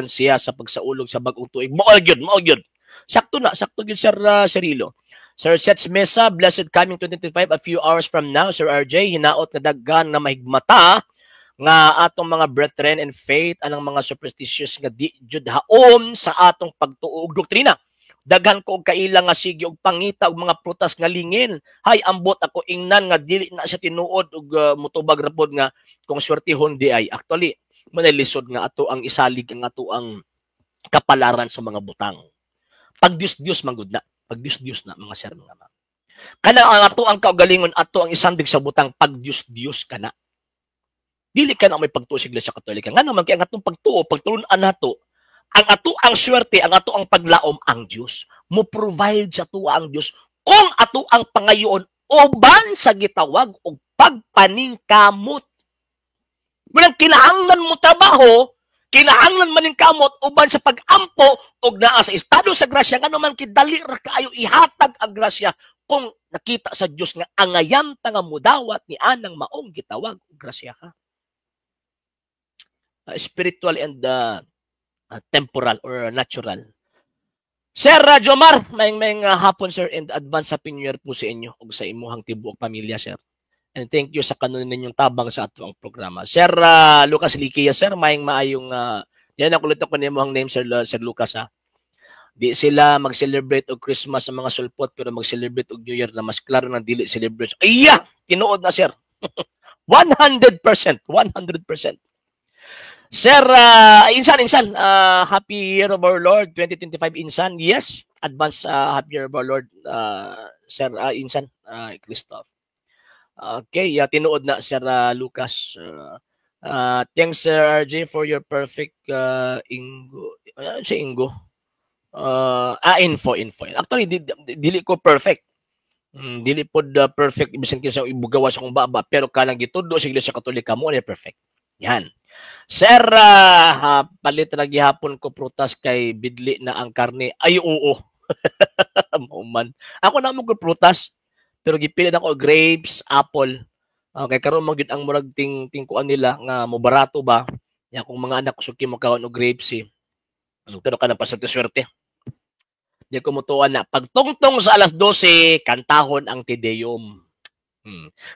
siya sa pagsaulog sa bag-ong tuig. Mao gyud. Sakto gyud, Sir Cirilo. Sir Sets Mesa, blessed coming 2025 a few hours from now, Sir RJ, hinaot na daghan na mahigmata nga atong mga brethren and faith anang mga superstitious nga di jud haom sa atong pagtuo og doktrina. Daghan ko og kaila nga sige og pangita og mga prutas nga lingin. Hay ambot ako ingnan nga dili na siya tinuod og mutubag rapod nga kung swertihon di ay. Actually, manalisod nga ato ang isalig ang ato ang kapalaran sa mga butang. Pag Dios man gud na. Pag Dios na mga sir mga ma'am. Kana ang ato ang kaugalingon ato ang isandig sa butang pag Dios kana. Dili ka na may pagtuo sa Iglesia Katolika. Nga naman kay ang atong pagtuo, pagtulunan nato, ang ato ang swerte, ang ato ang paglaom ang Dios. Mo provide sa ato ang Dios kung ato ang pangayoon uban sa gitawag og pagpaningkamot. Mulang kinahanglan mo trabaho, kinahanglan maning kamot uban sa pag-ampo og naa sa estado sa grasya ngano man kidali ra kaayo ihatag ang grasya kung nakita sa Dios nga angayan ta nga mudawat ni anang maong gitawag og grasya ka. Spiritual and temporal or natural. Sir Jomar, may hapon sir and advance happy new year po sa inyo ug sa imuhang tibuok pamilya sir. And thank you sa kanon ninyong tabang sa atong programa. Sir Lucas Likia, sir, maayong yan ako ulit ako niyo ang name, Sir Lucas, ha. Di sila mag-celebrate og Christmas sa mga sulpot, pero mag-celebrate og New Year na mas klaro na dili celebration. Iya! Tinuod na, sir. 100%. 100%. Sir, Insan, Happy Year of our Lord 2025, Insan. Yes, advance Happy Year of our Lord, Sir Insan, Christoph. Okay, tinuod na Sir Lucas. Thanks Sir RJ for your perfect info. Actually dili ko perfect. Dili pod perfect bisan kinsa ibugawa sa kong baba pero kanang gitudo sa Iglesia Katolika mo ni perfect. Yan. Sir, palit na gihapon ko prutas kay bidli na ang karne. Ay oo. Man. Ako na mo ko prutas. Pero gipili ako grapes, apple. Okay, karon mo gid ang murag tingkuan nila nga mo barato ba. Ya kung mga anak ko suki mo kaon og grapes eh. Pero kana pa swerte. Di ko mutuan na pagtungtong sa alas 12 kantahon ang Te Deum.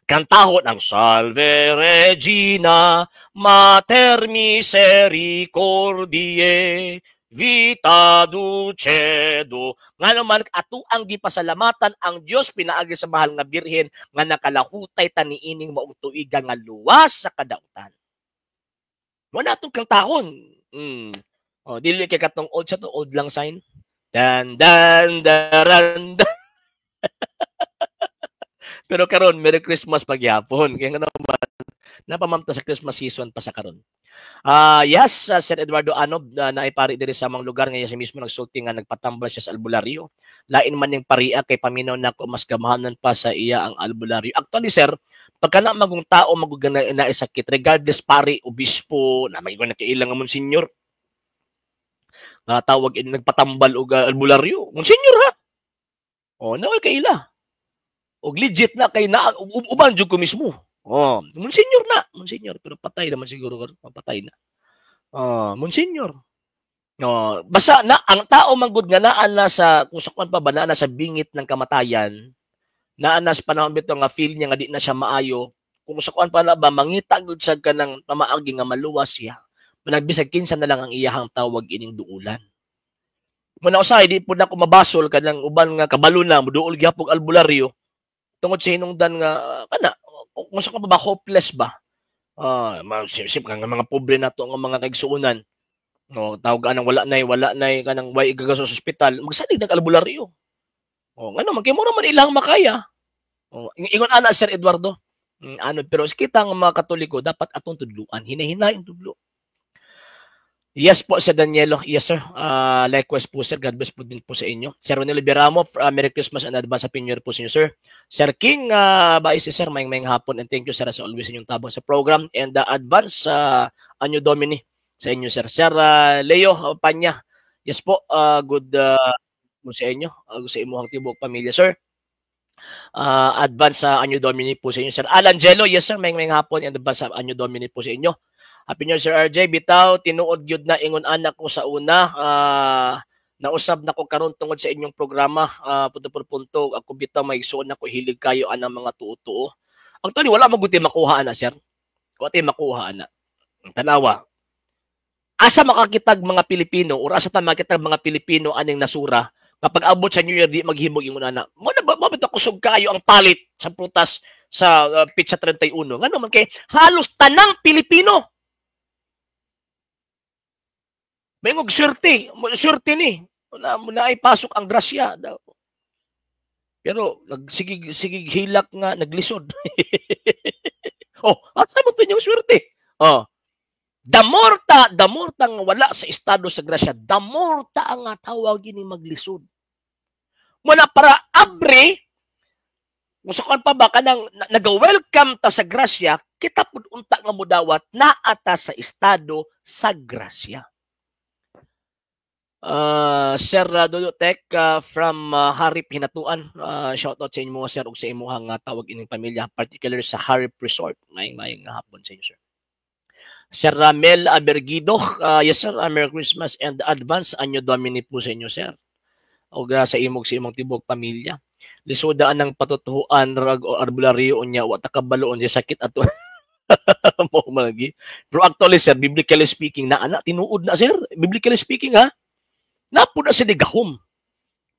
Kantahon ang Salve Regina, Mater Misericordiae, Vita Dulcedo. Nga naman, ato ang gipasalamatan ang Diyos pinaagi sa mahal nga birhen nga nakalahutay taniining maong tuiga nga luwas sa kadautan. Wala itong kantahon. O, dili kay katong old sa to, old lang sign. Dan, dan, daran, dan. Pero karon Merry Christmas pagyapon. Kaya nga naman, napamamta sa Christmas season pa sa karon. Yes, Sir Eduardo Anob na naipari diri sa mga lugar ngayon siya mismo nagsulti nga nagpatambal siya sa albularyo. Lain man ning paria kay paminaw nako mas gamahanan pa sa iya ang albularyo. Actually sir, pagka na magong tao magugana na sakit regardless pari obispo na may na kailang nga monsenyor. Nga tawag nagpatambal og albularyo. Monsenyor ha. Oh, nawal kaila. Og legit na kay na uban jud ko mismo. Oh, monsenyor na, monsenyor pero patay naman siguro patay na. Monsenyor. Basta na ang tao manggod nga naa na sa kung sa pa ba na sa bingit ng kamatayan, naa na sa panahon bito nga feel niya nga di na siya maayo. Kung sa pa na ba mangita gud sa kanang pamaagi nga maluwas siya. Managbisag kinsa na lang ang iyahang tawag ining duulan. Muna usay di pud na ko mabasol kanang uban nga kabalo na muduol gyapon albularyo. Tungod sa hinungdan nga kana kung sa ba hopeless ba sip nga mga pobre na to nga mga kaigsuonan no tawag anang wala nay kanang way igagas sa ospital magsalig ng albularyo ngano man kay mo man ilang makaya ingon ana Sir Eduardo pero kita nga mga Katoliko dapat atong tudluan hinahinay ang tudlo. Yes po, Sir Danielo. Yes, sir. Likewise po, sir. God bless po din po sa inyo. Sir Ronel Beramo, Merry Christmas and advance Happy New Year po sa inyo, sir. Sir King, bye si sir. Mayang hapon. And thank you, sir, as always inyong tabang sa program. And advance Anyo Domini sa inyo, sir. Sir Leo Panya. Yes po. Good po sa inyo. Sa imuhang tibok pamilya, sir. Advance Anyo Domini po sa inyo, sir. Alan Jello. Yes, sir. Mayang hapon. And advance Anyo Domini po sa inyo. Happy New Year, Sir RJ. Bitaw, tinuod yun na ingon anak ko sa una. Nausab na ko karon tungod sa inyong programa. Punto-punto, ako bitaw may isuon na ko hilig kayo anang mga tuo-tuo. Actually, wala maguti makuha na, sir. Wala makuha na. Tanawa. Asa makakitag mga Pilipino or asa ta makakitag mga Pilipino aning nasura kapag abot sa New Year di maghimog ingon ana. Mo na mabito kusog kayo ang palit sa prutas sa Pitsa 31. Ngano man kay halos tanang Pilipino Bengog swerte ni. Muna ay pasok ang grasya daw. Pero nagsigig hilak nga naglisod. Asa mo to yung swerte? Damorta nga wala sa estado sa grasya. Damorta ang tawag ini maglisod. Muna para abre kung saan pa ba kanang nag-welcome ta sa grasya, kita pud unta nga mudawat na ata sa estado sa grasya. Sir Dolotek from Harip Hinatuan, shoutout sa inyo mga sir ug sa imuhang tawag ining pamilya, particular sa Harip Resort. May hapon sa inyo, sir. Sir Ramel Abergido, yes sir, Merry Christmas and advance Anyo Domini po sa inyo, sir. O sa imong tibok pamilya. Lisodaan ng patutuhuan rag o arbularyo unya wa ta kabaloon sa sakit ato. Mo malagi. Pero actually sir, biblically speaking na ana tinuod na sir, biblically speaking ha. Napo na sa digahom.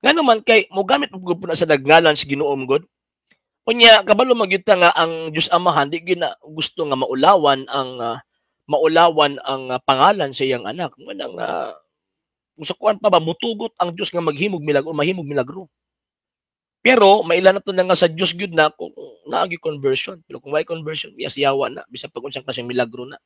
Nga naman kay mo gamit po na sa dagnalan si Ginoom God. Unya kabalo magyuta nga ang Dios Amahan di gina gusto nga maulawan ang pangalan sa iyang anak. Manang usakuan pa ba mutugot ang Dios nga maghimog milagro. Pero mailan na to na nga sa Dios gyud na kung naagi conversion. Pero kung may conversion, yawa na bisa pag unsang klaseng milagro na.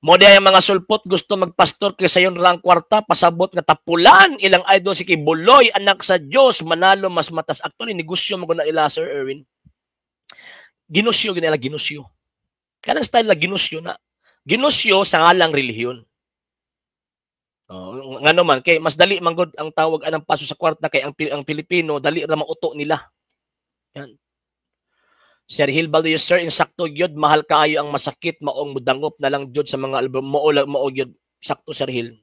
Moda yung mga sulpot gusto magpastor kay sayon rang kwarta pasabot nga tapulan ilang idol si kay Buloy anak sa Dios manalo mas matas actually negosyo mo na ila Sir Erwin. Ginusyo ginala ginusyo. Kanang style na ginusyo na. Ginusyo sa ngalang relihiyon. Ngano man kay mas dali man gud ang tawag anang paso sa kwarta kay ang Pilipino dali ra mauto nila. Yan. Sir Hilbaldo, yes sir, insakto gyud mahal kaayo ang masakit maong mudangop na lang jud sa mga album mao gyud sakto Sir Hil.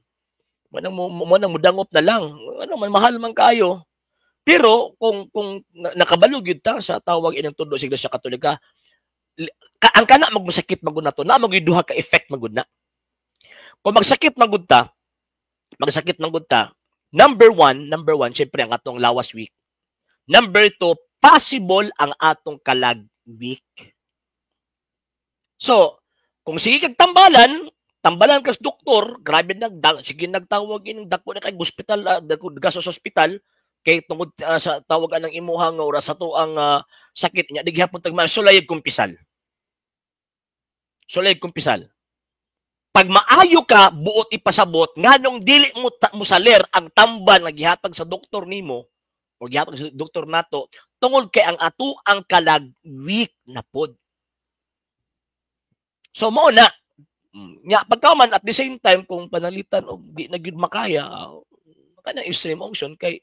Manang mudangop na lang. Ano man mahal man kaayo. Pero kung nakabalog yun ta sa tawag inang tudo sa Iglesia Katolika, ang kana magmasakit magud nato na magiduha ka effect magud na. Kung magsakit magud ta, number one, syempre ang atong lawas week. Number two, possible ang atong kalag week. So, kung sige kag tambalan kas doktor, grabe sige nagtawag ining dako na kay hospital, dako sa hospital, kay tungod sa tawagan ng imuhang oras sa to ang sakit niya, dighapon tagma sulayag kumpisal. Pag maayo ka, buot ipasabot, nganong dili mo saler ang tamban nga gihatag sa doktor nimo, o gihatag sa doktor nato, tungod kay ang ato ang kalag weak na pod. So mao na, nya pagkaman at the same time, kung panalitan o di na gyud makaya, kana extreme option kay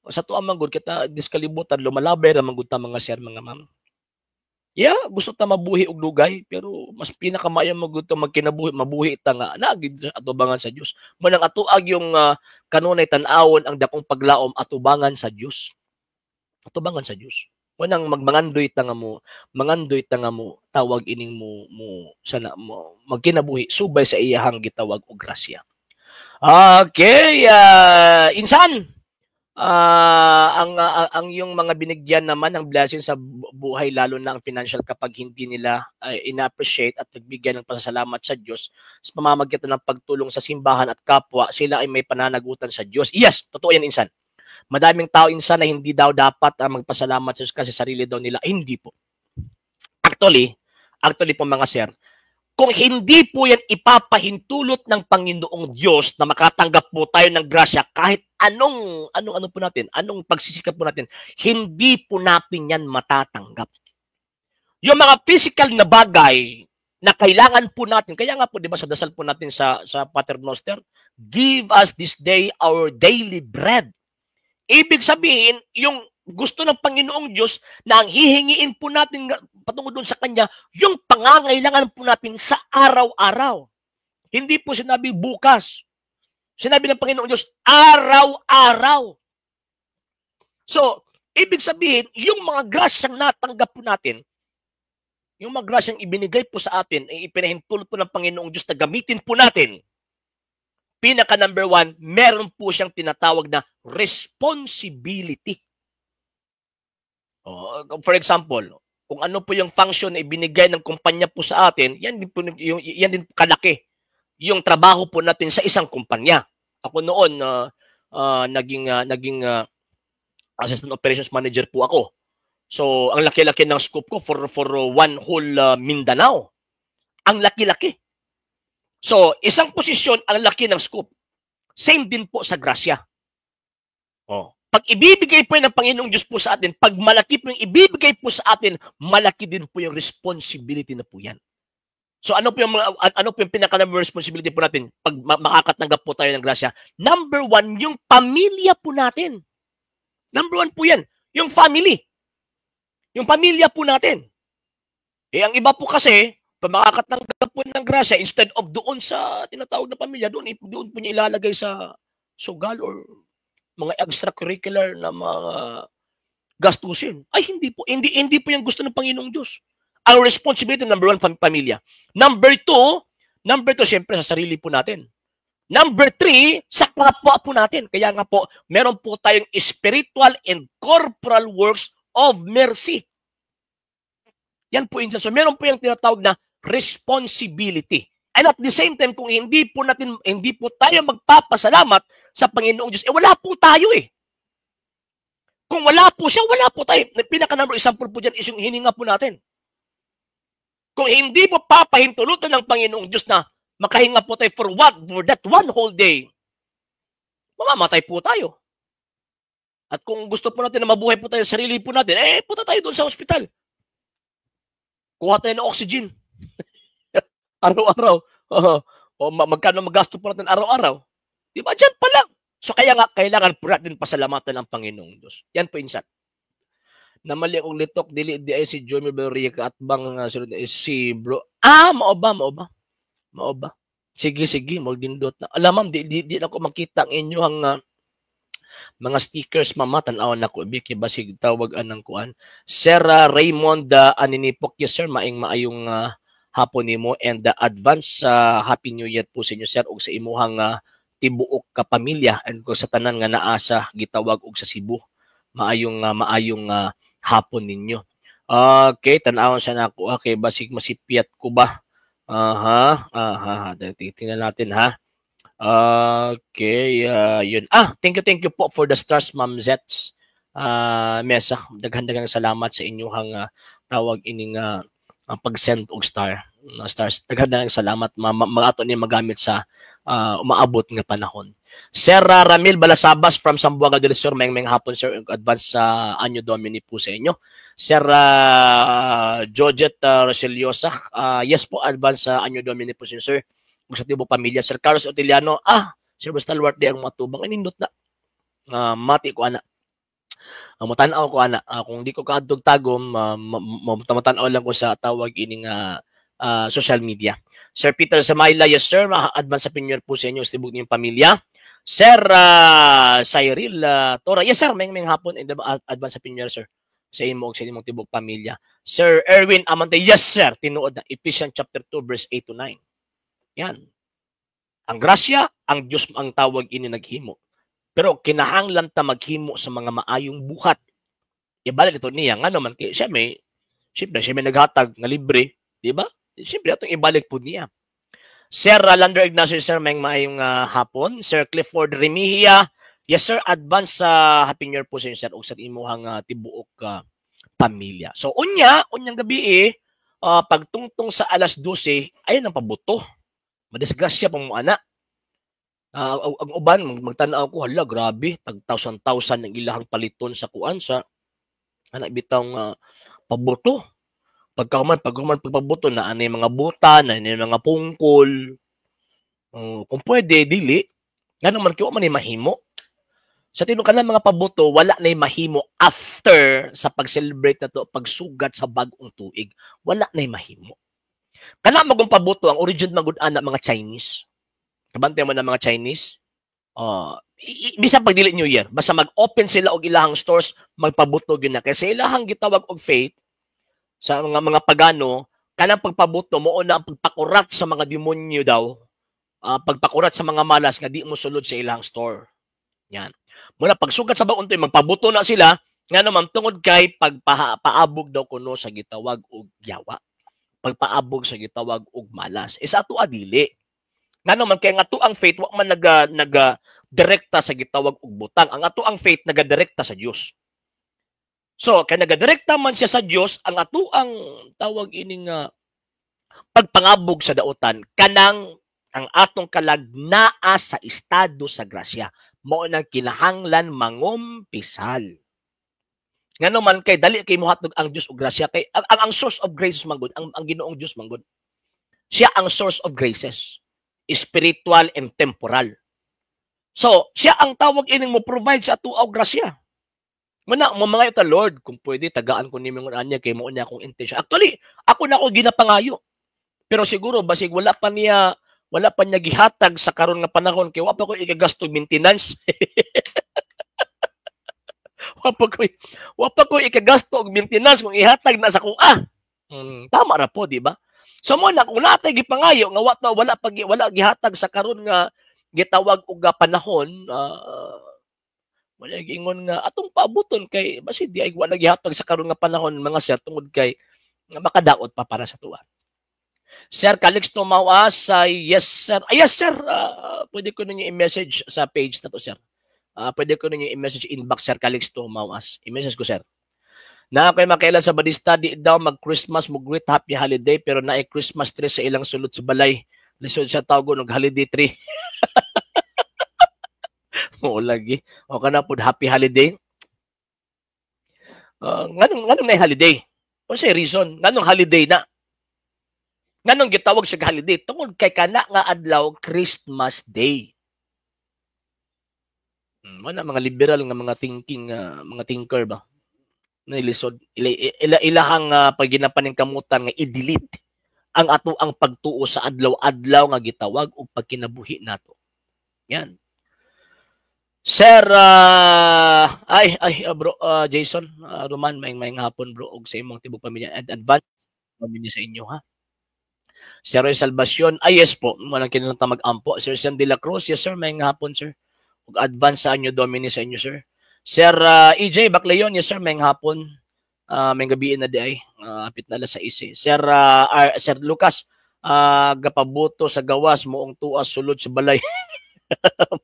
sa tuwa manggod kita diskalibutan lumalabay ra manggod ta mga sir mga ma'am. Yeah, gusto ta mabuhi og dugay pero mas pinakamayo manggod ta magkinabuhi mabuhi ta nga naagid atubangan sa Dios. Manang atuag yung kanunay tan-awon ang dakong paglaom atubangan sa Dios. Atubangan sa Dios. Manang magmangandoy ta nga mo tawag ining mo sana mo magkinabuhi subay sa iyahang gitawag og grasya. Okay, insan ang yung mga binigyan naman ng blessing sa buhay, lalo na ang financial, kapag hindi nila ina-appreciate at nagbigay ng pasasalamat sa Diyos sa pamamagitan ng pagtulong sa simbahan at kapwa, sila ay may pananagutan sa Diyos. Yes, totoo yan, insan. Madaming tao, insan, na hindi daw dapat magpasalamat sa Diyos kasi sarili daw nila. Hindi po. Actually po mga sir, kung hindi po yan ipapahintulot ng Panginoong Diyos na makatanggap po tayo ng grasya kahit anong pagsisikap po natin, hindi po natin yan matatanggap. Yung mga physical na bagay na kailangan po natin, kaya nga po, di ba, sa dasal po natin sa Pater Noster, give us this day our daily bread. Ibig sabihin, yung gusto ng Panginoong Diyos na ang hihingiin po natin patungkol doon sa Kanya, yung pangangailangan po natin sa araw-araw. Hindi po sinabi bukas. Sinabi ng Panginoong Diyos, araw-araw. So, ibig sabihin, yung mga grasyang natanggap po natin, yung mga grasyang ibinigay po sa atin, ay ipinahintulot po ng Panginoong Diyos na gamitin po natin. Pinaka number one, meron po siyang tinatawag na responsibility. For example, kung ano po yung function na ibinigay ng kumpanya po sa atin, yan din kalaki yung trabaho po natin sa isang kumpanya. Ako noon naging assistant operations manager po ako. So ang laki-laki ng scope ko for one whole Mindanao. Ang laki-laki. So isang posisyon, ang laki ng scope. Same din po sa grasya. Pag ibibigay po ng Panginoong Diyos po sa atin, pag malaki po yung ibibigay po sa atin, malaki din po yung responsibility na po yan. So ano po yung pinaka-number responsibility po natin pag makakatanggap po tayo ng grasya? Number one, yung pamilya po natin. Number one po yan, yung family. Yung pamilya po natin. Ang iba po kasi, pag makakatanggap po ng grasya, instead of doon sa tinatawag na pamilya, doon po niya ilalagay sa sugal or mga extracurricular na mga gastusin. Ay, hindi po. Hindi po yung gusto ng Panginoong Diyos. Ang responsibility, number one, pamilya. Number two, siyempre, sa sarili po natin. Number three, sa kapwa po natin. Kaya nga po, meron po tayong spiritual and corporal works of mercy. Yan po yun. So, meron po yung tinatawag na responsibility. And at the same time, kung hindi po tayo magpapasalamat sa Panginoong Diyos, wala po tayo eh. Kung wala po siya, wala po tayo. Pinaka-number example po dyan is yung hininga po natin. Kung hindi po papahintulutan ng Panginoong Diyos na makahinga po tayo for that one whole day, mamamatay po tayo. At kung gusto po natin na mabuhay po tayo sa sarili po natin, punta tayo doon sa ospital. Kuha tayo ng oxygen. Araw-araw. Magkano magasto po natin araw-araw? Diba? Diyan pa lang. So kaya nga, kailangan po natin pasalamatan ng Panginoong Diyos. Yan po, insan. Namali kong litok, dili di ay si Jomi Belrica at bang si bro. Mao ba? Sige, magdindot na. Alam ma'am, di na ko makita ang inyong Mga stickers mama tan-aw nako biki basig tawag anang kuan. Sir Raymond aninipok yes sir maing maayong hapon nimo and advance happy new year po sa inyo sir ug sa imuhang tibuok ka pamilya and ko sa tanan nga naa sa gitawag og sa Cebu. Maayong hapon ninyo. Okay, tan-awon sa nako. Okay, basig masipiat ko ba? Tingnan natin ha. Okay, yun. Thank you po for the stars, Ma'am Zets. Mesa, daghan-daghang salamat sa inyong tawag ining pag-send og stars. Daghan-daghang salamat mga ato ni magamit sa umaabot nga panahon. Sir Ramil Balasabas from Sambuanga del Sur, may hapon sir, advance sa Anyo Domini po sa inyo. Sir Jojet Roseliosa, yes po, advance sa Anyo Domini po sa inyo sir. Kung sa tibok pamilya, Sir Carlos Otiliano, Sir Bastalwart di ang matubang, inindot na. Mati ko ana. Matanaw ko ana. Kung di ko kaadtog tagom, matanaw lang ko sa tawag ining social media. Sir Peter Samayla, yes sir, advance sa pinyor po sa inyo sa tibok niyong pamilya. Sir Cyril Tora, yes sir, may hapon advance sa pinyor sir. Sa imong tibok pamilya. Sir Erwin Amante, yes sir, tinuod na Ephesians chapter 2 verse 8 to 9. Yan. Ang grasya, ang Diyos ang tawag ini naghimo. Pero kinahanglan ta maghimo sa mga maayong buhat. Ibalik ito niya. Nga naman, siya may naghatag na libre. Diba? Siyempre, itong ibalik po niya. Sir Lander Ignacio, sir, may maayong hapon. Sir Clifford Remihia, yes sir, advance sa Happy New Year po sa inyo, sir, o sa imuhang tibuok pamilya. So, unyang gabi pagtungtong sa alas 12, ayun ang pabuto. Madisgrasya pang mo ana. Ang uban magtanaw ko hala grabe tag 1,000 ng ilahang paliton sa kuan sa anak bitang paboto. Pagkahuman pagpaboto na anay mga buta, na anay mga pungkol. Kung pwede dili ngano man kiwa man mahimo. Sa tinuod kanang mga paboto wala nay mahimo after sa pag-celebrate nato pagsugat sa bag-ong tuig. Wala nay mahimo. Kana magong paboto ang origin magud ana mga Chinese. Kabantay mo na mga Chinese. Bisa pag dili New Year, basta mag-open sila og ilahang stores, magpabuto gyud na kasi ilahang gitawag og faith sa mga pagano, kanang pagpabuto mo na ang pagpakurat sa mga demonyo daw. Pagpakurat sa mga malas nga di mo sulod sa ilahang store. Yan. Muna pagsugat sa baon toy magpabuto na sila nga naman tungod kay pagpaabog daw kuno sa gitawag og yawa. Pagpaabog sa gitawag og malas. Isa ato adili. Ngano man kay nga ato ang faith wa man naga-direkta sa gitawag og butang. Ang ato ang faith naga-direkta sa Dios. So, kay naga-direkta man siya sa Dios, ang ato ang tawag ining pagpangabog sa dautan kanang ang atong kalagnaa sa estado sa grasya. Mao nang kinahanglan mangumpisal. Ngano man kay dali kay mohatog ang Dios og grasya kay ang source of graces manggod ang Ginoong Dios manggod. Siya ang source of graces, spiritual and temporal. So, siya ang tawag ining mo provide sa ato og grasya. Muna mo mga ito Lord, kung pwede tagaan ko nimo ng anya kay mao niya akong intention. Actually, ako na ako ginapangayo. Pero siguro basig wala pa niya gihatag sa karon nga panahon kay wa pa ko igagasto maintenance. Wa pa ko ikagasto og maintenance kung ihatag na sa kuha. Tama ra po, di ba? So mo na kung natay gipangayo nga wala gihatag sa karon nga gitawag og panahon, wala giingon nga atong paabuton kay basi di ay wala gihatag sa karon nga panahon mga sir tungod kay makadaot pa para sa tuwa. Sir Calixto Mawas, yes sir. Yes sir. Pwede ko ninyo i-message sa page na to sir. Pwede ko ninyo i-message inbox Sir Calixto Mawas. I-message ko sir. Na ako'y makailan sa Badista, di daw mag-Christmas, mag-greet happy holiday, pero na Christmas tree sa ilang sulod sa balay. Lisod siya tawag ng holiday tree. Oo lagi. O ka na po, happy holiday. Nganong na holiday? O say reason? Nganong holiday na? Nganong gitawag sa holiday? Tungod kay kana nga adlaw, Christmas Day. Wala mga liberal nga mga mga thinker ba? Nilisod ilahang paginapan ng kamutan nga i-delete ang ato ang pagtuo sa adlaw-adlaw nga gitawag og pagkinabuhi nato. Yan. Sir, bro, Jason, Roman, may hapon bro, og sa imong tibok pamilya and advance pamilya sa inyo ha. Sir Roy Salvacion, yes po, walang kinalanta mag-ampo. Sir Sam de la Cruz, yes sir, may hapon sir. Og advance sa inyo, Domini sa inyo sir. Sir EJ Baclayon, yes sir, may hapon. May gabiin na di ay, apit na alas 6. Sir Lucas, gapabuto sa gawas, moong tuas, sulod sa balay.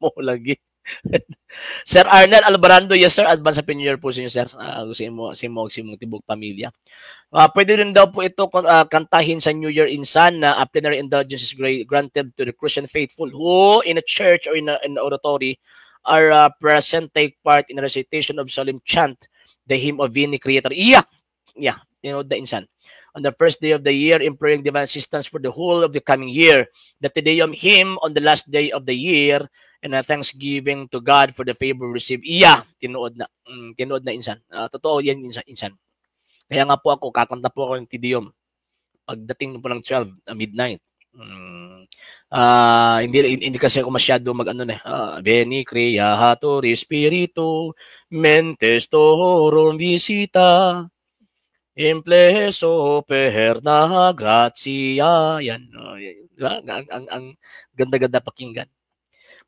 Mo lagi. Sir Arnel Albarando, yes sir, advance happy new year po sa inyo sir. Sa imong tibok pamilya. Pwede rin daw po ito kantahin sa New Year Insan na plenary indulgence is granted to the Christian faithful who in a church or in an oratory are present, take part in a recitation of solemn chant, the hymn of Vini Creator. Yeah, tinod the Insan. On the first day of the year, imploring divine assistance for the whole of the coming year. The Te Deum hymn on the last day of the year and a thanksgiving to God for the favor received. Iya, tinuod na Insan. Totoo yan, Insan. Kaya nga po ako, kakanta po ako ng Te Deum pagdating po ng 12 midnight. Hindi kasi ako masyado Veni Creator Spiritu Mentes Torum Visita Impleso perna gratia. Yan. Ang ganda-ganda pakinggan.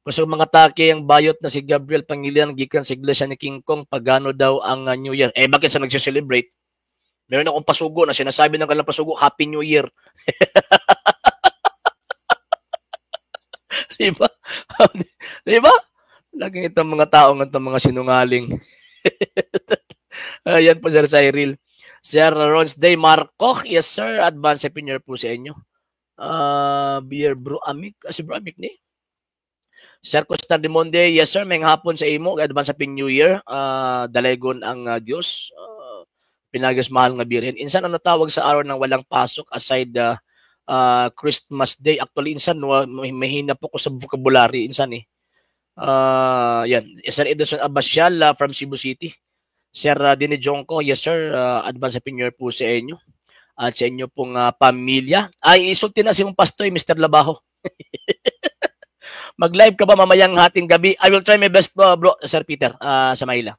Kung sa mga take ang bayot na si Gabriel Pangilian gikan sa iglesia ni King Kong, pagano daw ang New Year. Bakit sa nagse-celebrate? Meron akong pasugo na sinasabi ng kanilang pasugo, Happy New Year. Diba? Diba? Laging itong mga taong itong mga sinungaling. Ayan po, Sir Cyril. Sir Rons Day Marco, yes sir, advance opinion po sa inyo. Beer Bro Amic, si Bro Amic ni. Sir Costa de Monde, yes sir, may hapon sa imo, advance happy New Year. Dalaygon ang Dios. Pinagas mahal nga birin. Insan ano tawag sa araw ng walang pasok aside Christmas Day? Actually, insan mahina po ko sa vocabulary, insan eh. Yan. Sir Edison Abasyal from Cebu City. Sir Dini Jongko, yes sir, advance happy New Year po sa inyo. At sa inyo pong pamilya. Ay, isulti na si mong pastoy, Mr. Labaho. Mag-live ka ba mamayang hating gabi? I will try my best, bro, Sir Peter, sa Maila.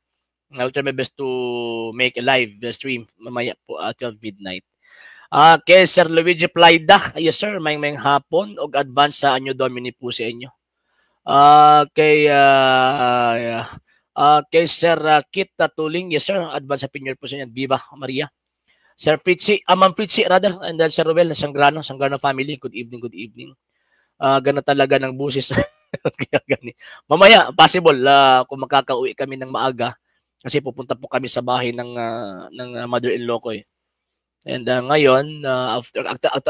I will try my best to make a live stream mamaya po at 12 midnight. Kay Sir Luigi Playda, yes sir, may hapon og advance sa Anyo Domini po sa inyo. Kay Sir Kit Tuling, yes sir, advance happy New Year po sa inyo. Viva Maria. Sir Fritzy, Ma'am Fritzy rather, and then Sir Ruel Sangrano family, good evening, good evening. Gana talaga ng busis. Mamaya, possible, kung makakauwi kami ng maaga, kasi pupunta po kami sa bahay ng mother-in-law ko eh. And ngayon,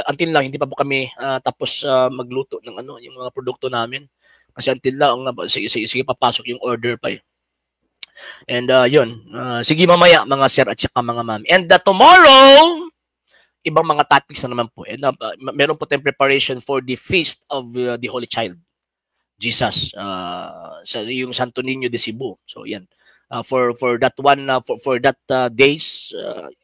until now, hindi pa po kami tapos magluto ng yung mga produkto namin. Kasi until now, sige papasok yung order pa eh. And yun, sige mamaya mga sir at saka mga ma'am. And tomorrow, ibang mga topics na naman po. And meron po tayong preparation for the feast of the Holy Child, Jesus, sa yung Santo Niño de Cebu. So yan. For that one, for that days,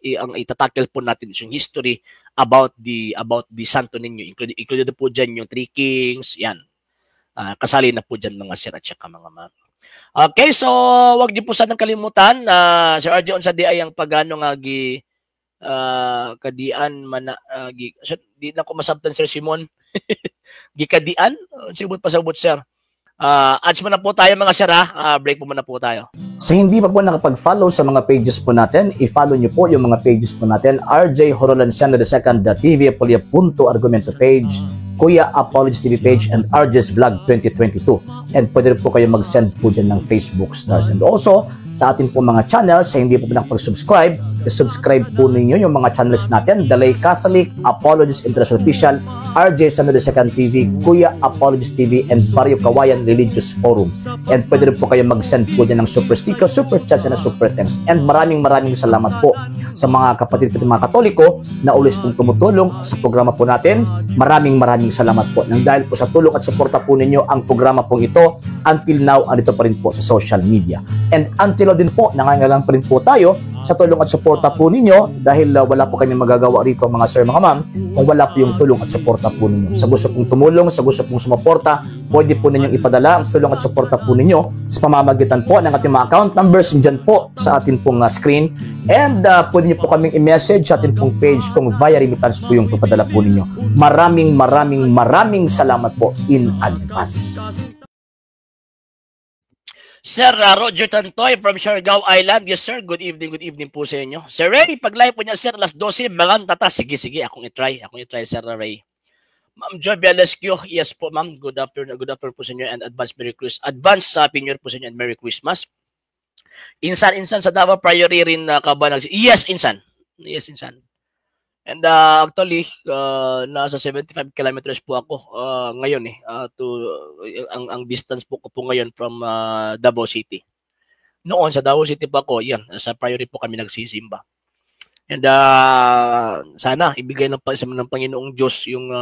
ang itatackle po natin is yung history about the Santo Niño. Included po dyan yung Three Kings, yan. Kasali na po dyan mga sir at saka mga ma'am. Okay, so wag niyo po sanang kalimutan Sir RJ on sa di ay ang pagano nga kadian man di na ko masabtan Sir Simon. Gikadian sibot pasabot sir. Ads muna po tayo mga sir break po muna po tayo. Sa hindi pa po nakapag-follow sa mga pages po natin, i-follow nyo po yung mga pages po natin, RJ Horolanciano II, TV Apolia Punto Argumento page, Kuya Apologist TV page, and RJ's Vlog 2022. And pwede rin po kayo mag-send po dyan ng Facebook stars. And also, sa ating po mga channels, sa hindi po nakapag-subscribe, i-subscribe po ninyo yung mga channels natin, The Lay Catholic, Apologist International Official, RJ Sano II TV, Kuya Apologist TV, and Barrio Kawayan Religious Forum. And pwede rin po kayo mag-send po dyan ng super sticker, super chats, and super thanks. And maraming salamat po sa mga kapatid ko mga Katoliko na ulis pong tumutulong sa programa po natin. Maraming salamat po. Nang dahil po sa tulong at suporta po ninyo, ang programa pong ito, until now, andito pa rin po sa social media. And until now din po, nangangailangan pa rin po tayo sa tulong at suporta suporta po ninyo dahil wala po kami magagawa rito mga sir, mga ma'am, kung wala po yung tulong at suporta po ninyo. Sa gusto pong tumulong, sa gusto pong sumuporta, pwede po ninyong ipadala ang tulong at suporta po ninyo sa pamamagitan po ng ating mga account numbers dyan po sa ating pong screen. And pwede niyo po kaming i-message sa ating pong page kung via remittance po yung ipadala po ninyo. Maraming salamat po in advance. Sir Roger Tantoy from Siargao Island. Yes, sir. Good evening po sa inyo. Sir Ray, pag-live po niya, sir, alas 12, mga tata. Sige, akong i-try, Sir Ray. Ma'am Joy Velasquio, yes po, ma'am. Good afternoon po sa inyo and advance Merry Christmas. Advance Happy New Year po sa inyo and Merry Christmas. Insan sa Davao Priory rin kabanag. Yes, insan. And actually, nasa 75 kilometers po ako ngayon ang distance po ko po ngayon from Davao City. Noon sa Davao City po ako, yan, sa Priory po kami nagsisimba. And sana ibigay ng Panginoong Diyos yung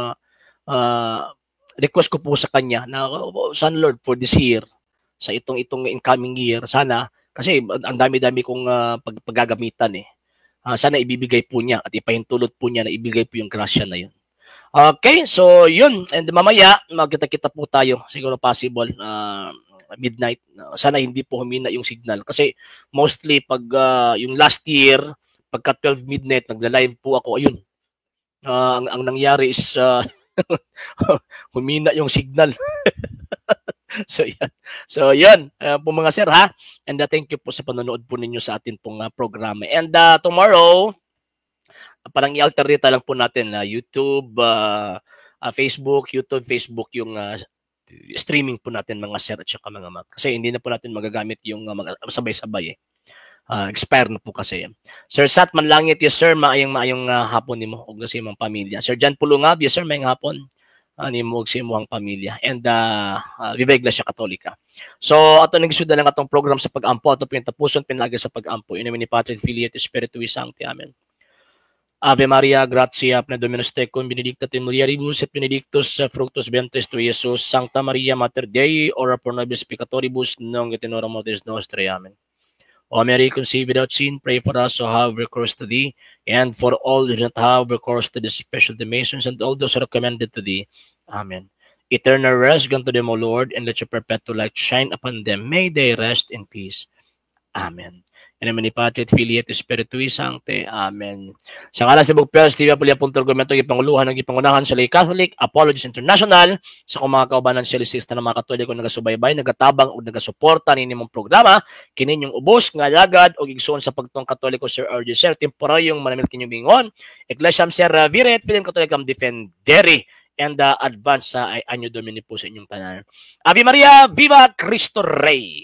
request ko po sa kanya na Son Lord for this year, sa itong incoming year, sana, kasi ang dami-dami kong paggagamitan sana ibibigay po niya at ipahintulot po niya na ibigay po yung grasya na yun. Okay, so yun. And mamaya, magkita-kita po tayo. Siguro possible, midnight. Sana hindi po humina yung signal. Kasi mostly, pag yung last year, pagka 12 midnight, nagla-live po ako. Ayun. Ang nangyari is humina yung signal. So yan po mga sir ha. And thank you po sa panonood po ninyo sa atin pong programa. And tomorrow, parang i-alternate lang po natin YouTube, Facebook yung streaming po natin mga sir at saka mga ma'am. Kasi hindi na po natin magagamit yung sabay-sabay expire na po kasi. Sir Sat Manlangit, yes sir, maayong hapon nimo og sa imong pamilya. Sir Jan Pulungab, yes sir, maayong hapon. Nimo og sa imong pamilya. And Viva Iglesia Katolika. So ato nagisud na lang atong program sa pag-ampo, ato pinatapuson pinaagi sa pag-ampo. In ni Patri Filii et Spiritui Sancti. Amen. Ave Maria, gratia plena Dominus tecum, benedicta tu in mulieribus et benedictus fructus ventris tui, Iesus. Sancta Maria Mater Dei, ora pro nobis peccatoribus, nunc et in hora mortis nostrae. Amen. O Mary, conceived without sin, pray for us who have recourse to thee, and for all who do not have recourse to the special dimensions, and all those who are commended to thee. Amen. Eternal rest grant to them, O Lord, and let your perpetual light shine upon them. May they rest in peace. Amen. In the name of the Patri et Filii et Spiritui Sancti. Amen. Sa ngalan sa Bugpers, Tivia Pulia.org, ipanguluhan ng ipangunahan sa Lay Catholic Apologies International, sa kung mga kaubanan silisista na mga Katoliko nagasubaybay, nagatabang o nagasuporta ninimong programa, kininyong ubos, ngalagad o igsoon sa pagtong Katoliko Sir R.J. Sir, temporaryong manamit kinyong bingon, Ecclesiam Sir Viret, Film Katolikam Defenderi, and advance sa Anyo Domini po sa inyong tanan. Ave Maria, Viva Cristo Rey!